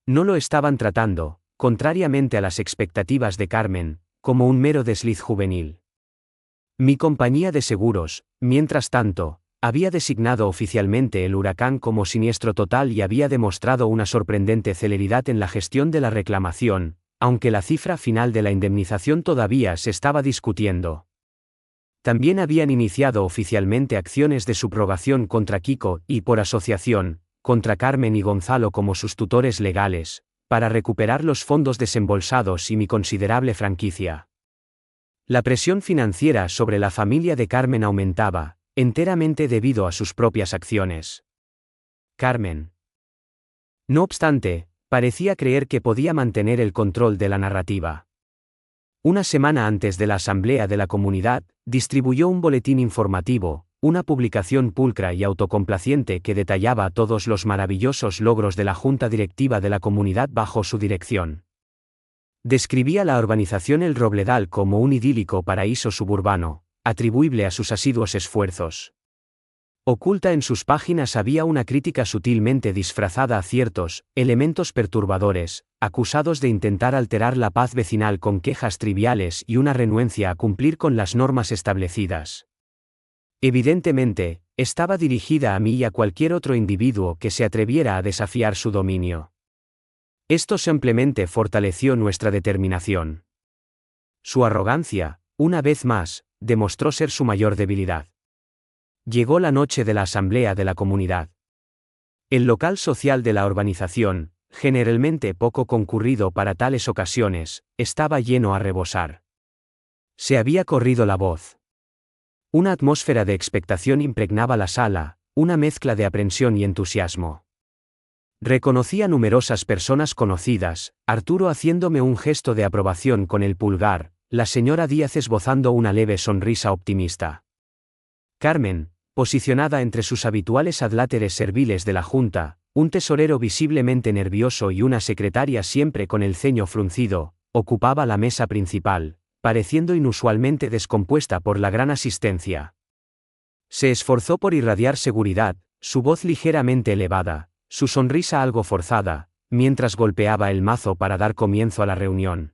No lo estaban tratando, contrariamente a las expectativas de Carmen, como un mero desliz juvenil. Mi compañía de seguros, mientras tanto, había designado oficialmente el huracán como siniestro total y había demostrado una sorprendente celeridad en la gestión de la reclamación, aunque la cifra final de la indemnización todavía se estaba discutiendo. También habían iniciado oficialmente acciones de subrogación contra Kiko y, por asociación, contra Carmen y Gonzalo como sus tutores legales, para recuperar los fondos desembolsados y mi considerable franquicia. La presión financiera sobre la familia de Carmen aumentaba, enteramente debido a sus propias acciones. Carmen, no obstante, parecía creer que podía mantener el control de la narrativa. Una semana antes de la asamblea de la comunidad, distribuyó un boletín informativo, una publicación pulcra y autocomplaciente que detallaba todos los maravillosos logros de la junta directiva de la comunidad bajo su dirección. Describía la urbanización El Robledal como un idílico paraíso suburbano, atribuible a sus asiduos esfuerzos. Oculta en sus páginas había una crítica sutilmente disfrazada a ciertos elementos perturbadores, acusados de intentar alterar la paz vecinal con quejas triviales y una renuencia a cumplir con las normas establecidas. Evidentemente, estaba dirigida a mí y a cualquier otro individuo que se atreviera a desafiar su dominio. Esto simplemente fortaleció nuestra determinación. Su arrogancia, una vez más, demostró ser su mayor debilidad. Llegó la noche de la asamblea de la comunidad. El local social de la urbanización, generalmente poco concurrido para tales ocasiones, estaba lleno a rebosar. Se había corrido la voz. Una atmósfera de expectación impregnaba la sala, una mezcla de aprensión y entusiasmo. Reconocí a numerosas personas conocidas, Arturo haciéndome un gesto de aprobación con el pulgar, la señora Díaz esbozando una leve sonrisa optimista. Carmen, posicionada entre sus habituales adláteres serviles de la Junta, un tesorero visiblemente nervioso y una secretaria siempre con el ceño fruncido, ocupaba la mesa principal, pareciendo inusualmente descompuesta por la gran asistencia. Se esforzó por irradiar seguridad, su voz ligeramente elevada, su sonrisa algo forzada, mientras golpeaba el mazo para dar comienzo a la reunión.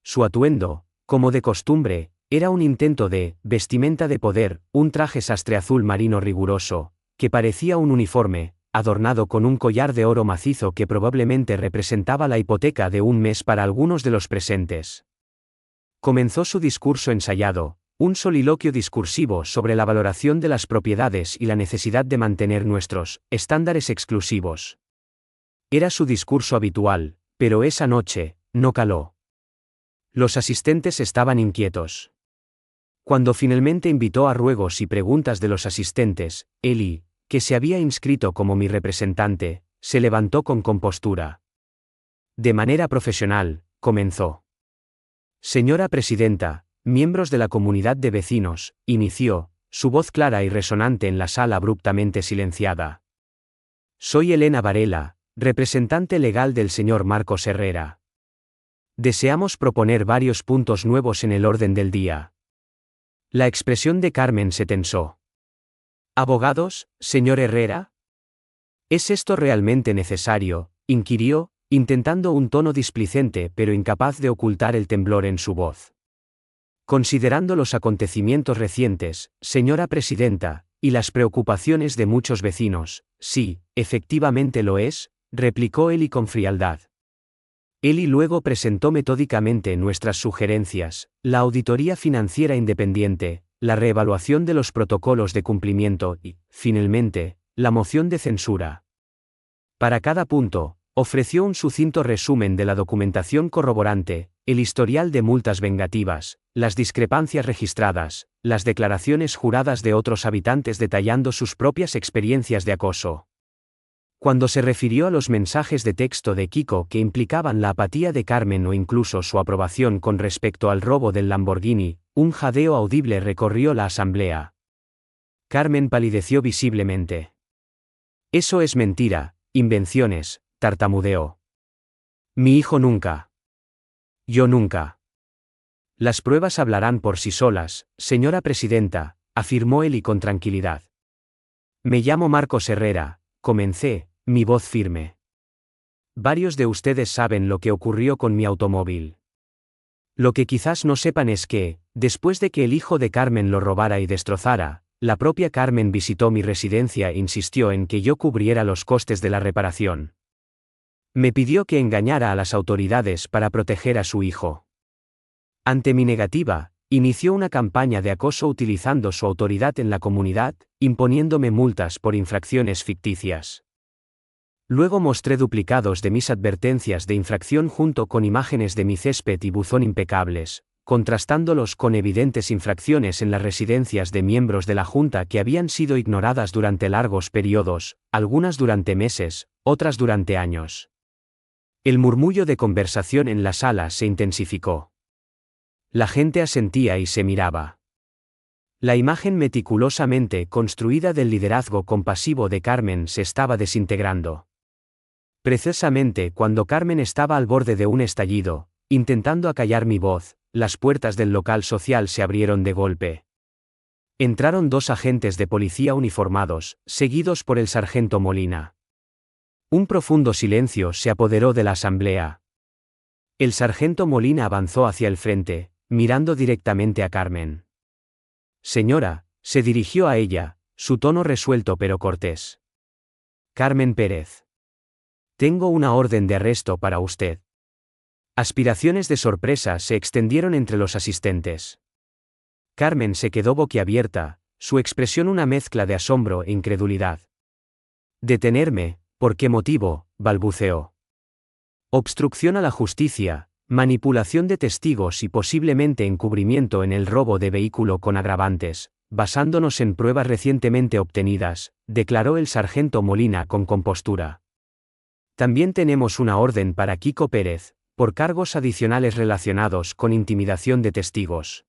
Su atuendo, como de costumbre, era un intento de vestimenta de poder, un traje sastre azul marino riguroso, que parecía un uniforme, adornado con un collar de oro macizo que probablemente representaba la hipoteca de un mes para algunos de los presentes. Comenzó su discurso ensayado, Un soliloquio discursivo sobre la valoración de las propiedades y la necesidad de mantener nuestros estándares exclusivos. Era su discurso habitual, pero esa noche no caló. Los asistentes estaban inquietos. Cuando finalmente invitó a ruegos y preguntas de los asistentes, Eli, que se había inscrito como mi representante, se levantó con compostura. De manera profesional, comenzó. Señora Presidenta, miembros de la comunidad de vecinos, inició, su voz clara y resonante en la sala abruptamente silenciada. Soy Elena Varela, representante legal del señor Marcos Herrera. Deseamos proponer varios puntos nuevos en el orden del día. La expresión de Carmen se tensó. ¿Abogados, señor Herrera? ¿Es esto realmente necesario?, inquirió, intentando un tono displicente pero incapaz de ocultar el temblor en su voz. Considerando los acontecimientos recientes, señora Presidenta, y las preocupaciones de muchos vecinos, sí, efectivamente lo es, replicó Eli con frialdad. Eli luego presentó metódicamente nuestras sugerencias, la auditoría financiera independiente, la reevaluación de los protocolos de cumplimiento y, finalmente, la moción de censura. Para cada punto, ofreció un sucinto resumen de la documentación corroborante, el historial de multas vengativas, las discrepancias registradas, las declaraciones juradas de otros habitantes detallando sus propias experiencias de acoso. Cuando se refirió a los mensajes de texto de Kiko que implicaban la apatía de Carmen o incluso su aprobación con respecto al robo del Lamborghini, un jadeo audible recorrió la asamblea. Carmen palideció visiblemente. Eso es mentira, invenciones, tartamudeó. Mi hijo nunca. Yo nunca. Las pruebas hablarán por sí solas, señora Presidenta, afirmó Eli con tranquilidad. Me llamo Marcos Herrera, comencé, mi voz firme. Varios de ustedes saben lo que ocurrió con mi automóvil. Lo que quizás no sepan es que, después de que el hijo de Carmen lo robara y destrozara, la propia Carmen visitó mi residencia e insistió en que yo cubriera los costes de la reparación. Me pidió que engañara a las autoridades para proteger a su hijo. Ante mi negativa, inició una campaña de acoso utilizando su autoridad en la comunidad, imponiéndome multas por infracciones ficticias. Luego mostré duplicados de mis advertencias de infracción junto con imágenes de mi césped y buzón impecables, contrastándolos con evidentes infracciones en las residencias de miembros de la Junta que habían sido ignoradas durante largos periodos, algunas durante meses, otras durante años. El murmullo de conversación en la sala se intensificó. La gente asentía y se miraba. La imagen meticulosamente construida del liderazgo compasivo de Carmen se estaba desintegrando. Precisamente cuando Carmen estaba al borde de un estallido, intentando acallar mi voz, las puertas del local social se abrieron de golpe. Entraron 2 agentes de policía uniformados, seguidos por el sargento Molina. Un profundo silencio se apoderó de la asamblea. El sargento Molina avanzó hacia el frente, mirando directamente a Carmen. Señora, se dirigió a ella, su tono resuelto pero cortés. Carmen Pérez. Tengo una orden de arresto para usted. Aspiraciones de sorpresa se extendieron entre los asistentes. Carmen se quedó boquiabierta, su expresión una mezcla de asombro e incredulidad. ¿Detenerme? ¿Por qué motivo?, balbuceó. Obstrucción a la justicia, manipulación de testigos y posiblemente encubrimiento en el robo de vehículo con agravantes, basándonos en pruebas recientemente obtenidas, declaró el sargento Molina con compostura. También tenemos una orden para Kiko Pérez, por cargos adicionales relacionados con intimidación de testigos.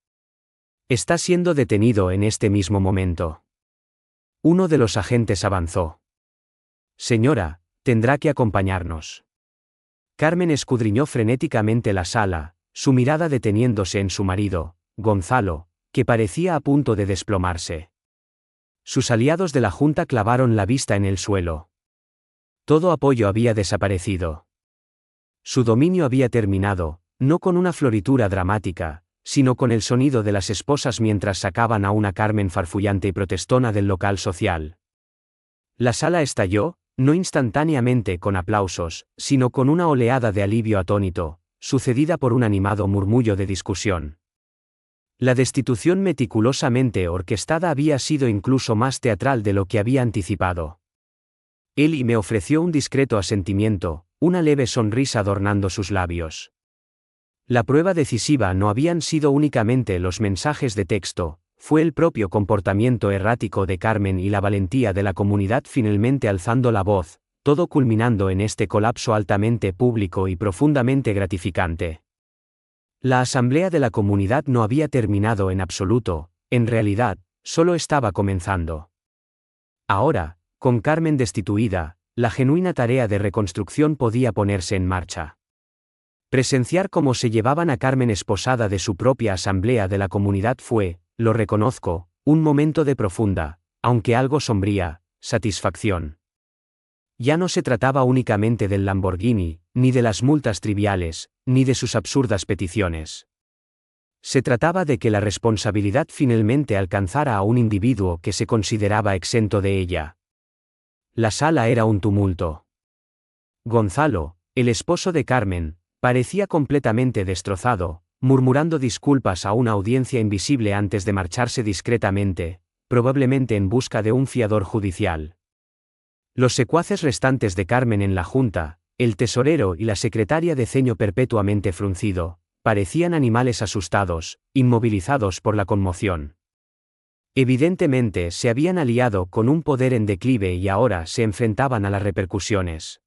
Está siendo detenido en este mismo momento. Uno de los agentes avanzó. Señora, tendrá que acompañarnos. Carmen escudriñó frenéticamente la sala, su mirada deteniéndose en su marido, Gonzalo, que parecía a punto de desplomarse. Sus aliados de la Junta clavaron la vista en el suelo. Todo apoyo había desaparecido. Su dominio había terminado, no con una floritura dramática, sino con el sonido de las esposas mientras sacaban a una Carmen farfullante y protestona del local social. La sala estalló, no instantáneamente con aplausos, sino con una oleada de alivio atónito, sucedida por un animado murmullo de discusión. La destitución meticulosamente orquestada había sido incluso más teatral de lo que había anticipado. Eli me ofreció un discreto asentimiento, una leve sonrisa adornando sus labios. La prueba decisiva no habían sido únicamente los mensajes de texto, fue el propio comportamiento errático de Carmen y la valentía de la comunidad finalmente alzando la voz, todo culminando en este colapso altamente público y profundamente gratificante. La asamblea de la comunidad no había terminado en absoluto, en realidad, solo estaba comenzando. Ahora, con Carmen destituida, la genuina tarea de reconstrucción podía ponerse en marcha. Presenciar cómo se llevaban a Carmen esposada de su propia asamblea de la comunidad fue, lo reconozco, un momento de profunda, aunque algo sombría, satisfacción. Ya no se trataba únicamente del Lamborghini, ni de las multas triviales, ni de sus absurdas peticiones. Se trataba de que la responsabilidad finalmente alcanzara a un individuo que se consideraba exento de ella. La sala era un tumulto. Gonzalo, el esposo de Carmen, parecía completamente destrozado, murmurando disculpas a una audiencia invisible antes de marcharse discretamente, probablemente en busca de un fiador judicial. Los secuaces restantes de Carmen en la junta, el tesorero y la secretaria de ceño perpetuamente fruncido, parecían animales asustados, inmovilizados por la conmoción. Evidentemente se habían aliado con un poder en declive y ahora se enfrentaban a las repercusiones.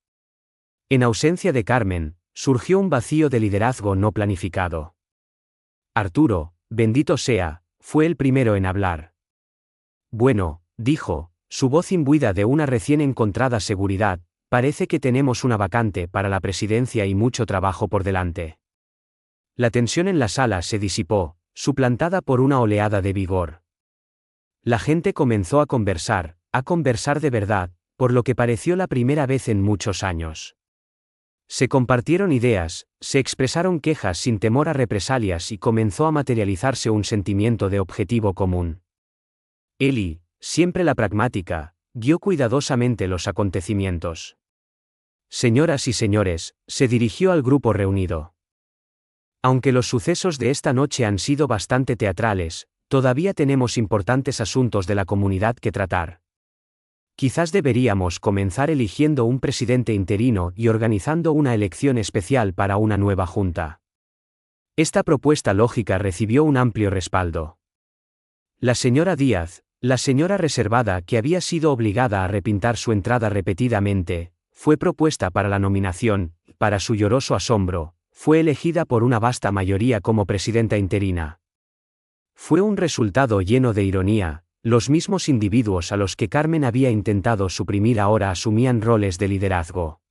En ausencia de Carmen, surgió un vacío de liderazgo no planificado. Arturo, bendito sea, fue el primero en hablar. Bueno, dijo, su voz imbuida de una recién encontrada seguridad, parece que tenemos una vacante para la presidencia y mucho trabajo por delante. La tensión en la sala se disipó, suplantada por una oleada de vigor. La gente comenzó a conversar de verdad, por lo que pareció la primera vez en muchos años. Se compartieron ideas, se expresaron quejas sin temor a represalias y comenzó a materializarse un sentimiento de objetivo común. Eli, siempre la pragmática, guió cuidadosamente los acontecimientos. Señoras y señores, se dirigió al grupo reunido. Aunque los sucesos de esta noche han sido bastante teatrales, todavía tenemos importantes asuntos de la comunidad que tratar. Quizás deberíamos comenzar eligiendo un presidente interino y organizando una elección especial para una nueva junta. Esta propuesta lógica recibió un amplio respaldo. La señora Díaz, la señora reservada que había sido obligada a repintar su entrada repetidamente, fue propuesta para la nominación, para su lloroso asombro, fue elegida por una vasta mayoría como presidenta interina. Fue un resultado lleno de ironía. Los mismos individuos a los que Carmen había intentado suprimir ahora asumían roles de liderazgo.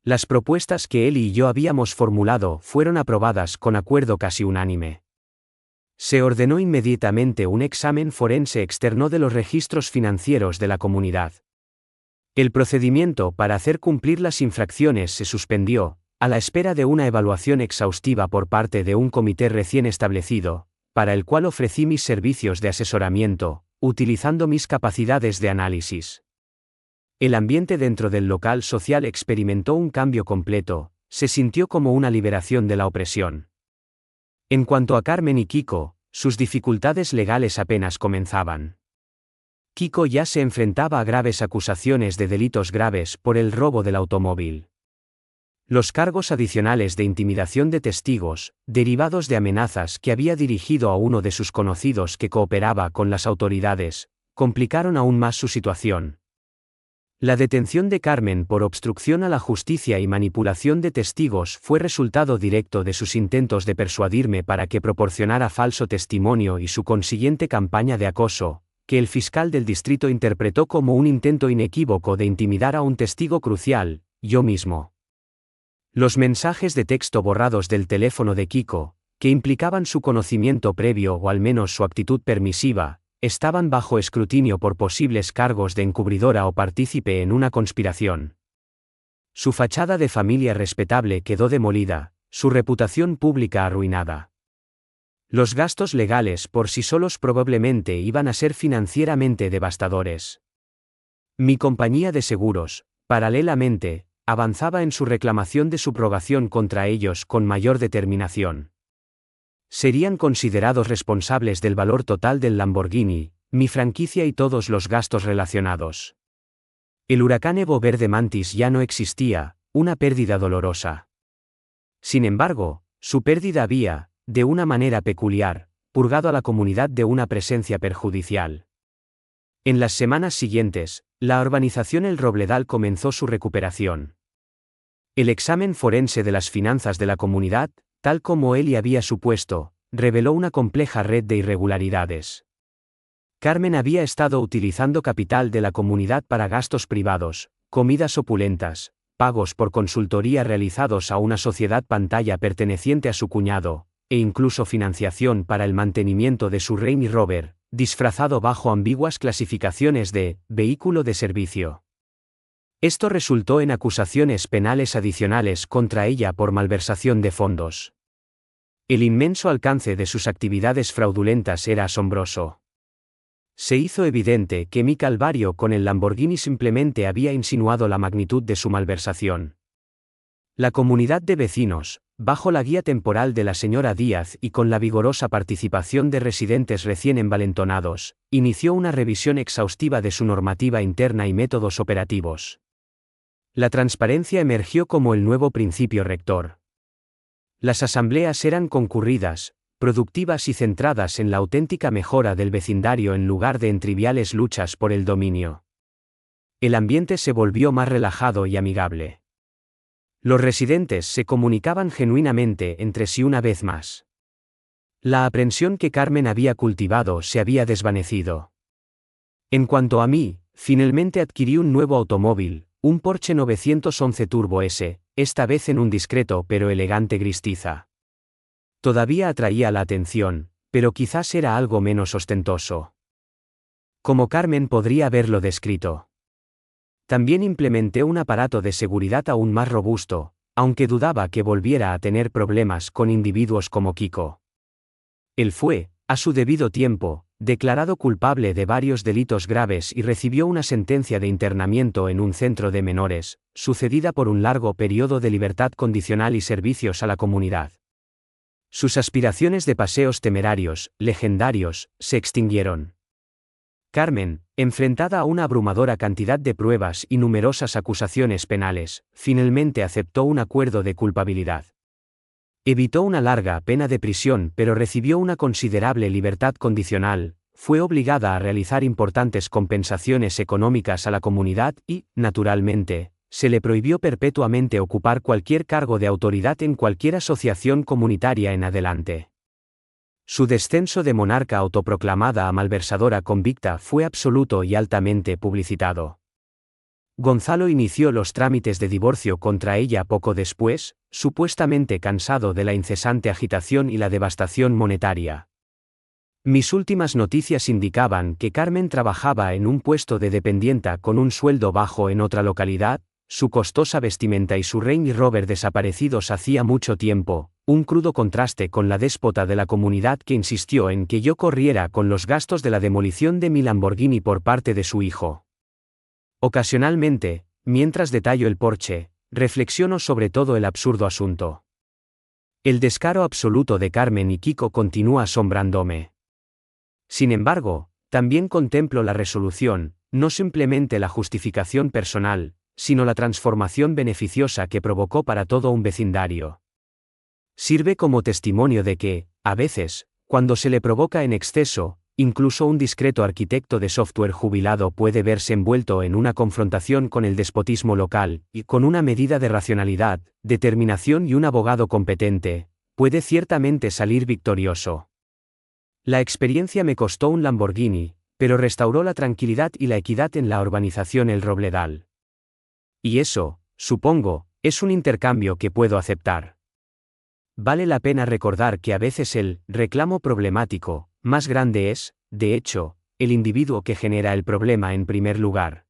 Las propuestas que él y yo habíamos formulado fueron aprobadas con acuerdo casi unánime. Se ordenó inmediatamente un examen forense externo de los registros financieros de la comunidad. El procedimiento para hacer cumplir las infracciones se suspendió, a la espera de una evaluación exhaustiva por parte de un comité recién establecido, para el cual ofrecí mis servicios de asesoramiento, utilizando mis capacidades de análisis. El ambiente dentro del local social experimentó un cambio completo, se sintió como una liberación de la opresión. En cuanto a Carmen y Kiko, sus dificultades legales apenas comenzaban. Kiko ya se enfrentaba a graves acusaciones de delitos graves por el robo del automóvil. Los cargos adicionales de intimidación de testigos, derivados de amenazas que había dirigido a uno de sus conocidos que cooperaba con las autoridades, complicaron aún más su situación. La detención de Carmen por obstrucción a la justicia y manipulación de testigos fue resultado directo de sus intentos de persuadirme para que proporcionara falso testimonio y su consiguiente campaña de acoso, que el fiscal del distrito interpretó como un intento inequívoco de intimidar a un testigo crucial, yo mismo. Los mensajes de texto borrados del teléfono de Kiko, que implicaban su conocimiento previo o al menos su actitud permisiva, estaban bajo escrutinio por posibles cargos de encubridora o partícipe en una conspiración. Su fachada de familia respetable quedó demolida, su reputación pública arruinada. Los gastos legales por sí solos probablemente iban a ser financieramente devastadores. Mi compañía de seguros, paralelamente, avanzaba en su reclamación de subrogación contra ellos con mayor determinación. Serían considerados responsables del valor total del Lamborghini, mi franquicia y todos los gastos relacionados. El huracán Evo Verde Mantis ya no existía, una pérdida dolorosa. Sin embargo, su pérdida había, de una manera peculiar, purgado a la comunidad de una presencia perjudicial. En las semanas siguientes, la urbanización El Robledal comenzó su recuperación. El examen forense de las finanzas de la comunidad, tal como Eli había supuesto, reveló una compleja red de irregularidades. Carmen había estado utilizando capital de la comunidad para gastos privados, comidas opulentas, pagos por consultoría realizados a una sociedad pantalla perteneciente a su cuñado, e incluso financiación para el mantenimiento de su Range Rover, disfrazado bajo ambiguas clasificaciones de vehículo de servicio. Esto resultó en acusaciones penales adicionales contra ella por malversación de fondos. El inmenso alcance de sus actividades fraudulentas era asombroso. Se hizo evidente que mi calvario con el Lamborghini simplemente había insinuado la magnitud de su malversación. La comunidad de vecinos, bajo la guía temporal de la señora Díaz y con la vigorosa participación de residentes recién envalentonados, inició una revisión exhaustiva de su normativa interna y métodos operativos. La transparencia emergió como el nuevo principio rector. Las asambleas eran concurridas, productivas y centradas en la auténtica mejora del vecindario en lugar de en triviales luchas por el dominio. El ambiente se volvió más relajado y amigable. Los residentes se comunicaban genuinamente entre sí una vez más. La aprensión que Carmen había cultivado se había desvanecido. En cuanto a mí, finalmente adquirí un nuevo automóvil, un Porsche 911 Turbo S, esta vez en un discreto pero elegante gris tiza. Todavía atraía la atención, pero quizás era algo menos ostentoso. Como Carmen podría haberlo descrito. También implementé un aparato de seguridad aún más robusto, aunque dudaba que volviera a tener problemas con individuos como Kiko. Él fue, a su debido tiempo, declarado culpable de varios delitos graves y recibió una sentencia de internamiento en un centro de menores, sucedida por un largo periodo de libertad condicional y servicios a la comunidad. Sus aspiraciones de paseos temerarios, legendarios, se extinguieron. Carmen, enfrentada a una abrumadora cantidad de pruebas y numerosas acusaciones penales, finalmente aceptó un acuerdo de culpabilidad. Evitó una larga pena de prisión pero recibió una considerable libertad condicional, fue obligada a realizar importantes compensaciones económicas a la comunidad y, naturalmente, se le prohibió perpetuamente ocupar cualquier cargo de autoridad en cualquier asociación comunitaria en adelante. Su descenso de monarca autoproclamada a malversadora convicta fue absoluto y altamente publicitado. Gonzalo inició los trámites de divorcio contra ella poco después, supuestamente cansado de la incesante agitación y la devastación monetaria. Mis últimas noticias indicaban que Carmen trabajaba en un puesto de dependienta con un sueldo bajo en otra localidad, su costosa vestimenta y su Range Rover desaparecidos hacía mucho tiempo, un crudo contraste con la déspota de la comunidad que insistió en que yo corriera con los gastos de la demolición de mi Lamborghini por parte de su hijo. Ocasionalmente, mientras detallo el Porsche, reflexiono sobre todo el absurdo asunto. El descaro absoluto de Carmen y Kiko continúa asombrándome. Sin embargo, también contemplo la resolución, no simplemente la justificación personal, sino la transformación beneficiosa que provocó para todo un vecindario. Sirve como testimonio de que, a veces, cuando se le provoca en exceso, incluso un discreto arquitecto de software jubilado puede verse envuelto en una confrontación con el despotismo local, y con una medida de racionalidad, determinación y un abogado competente, puede ciertamente salir victorioso. La experiencia me costó un Lamborghini, pero restauró la tranquilidad y la equidad en la urbanización El Robledal. Y eso, supongo, es un intercambio que puedo aceptar. Vale la pena recordar que a veces el reclamo problemático más grande es, de hecho, el individuo que genera el problema en primer lugar.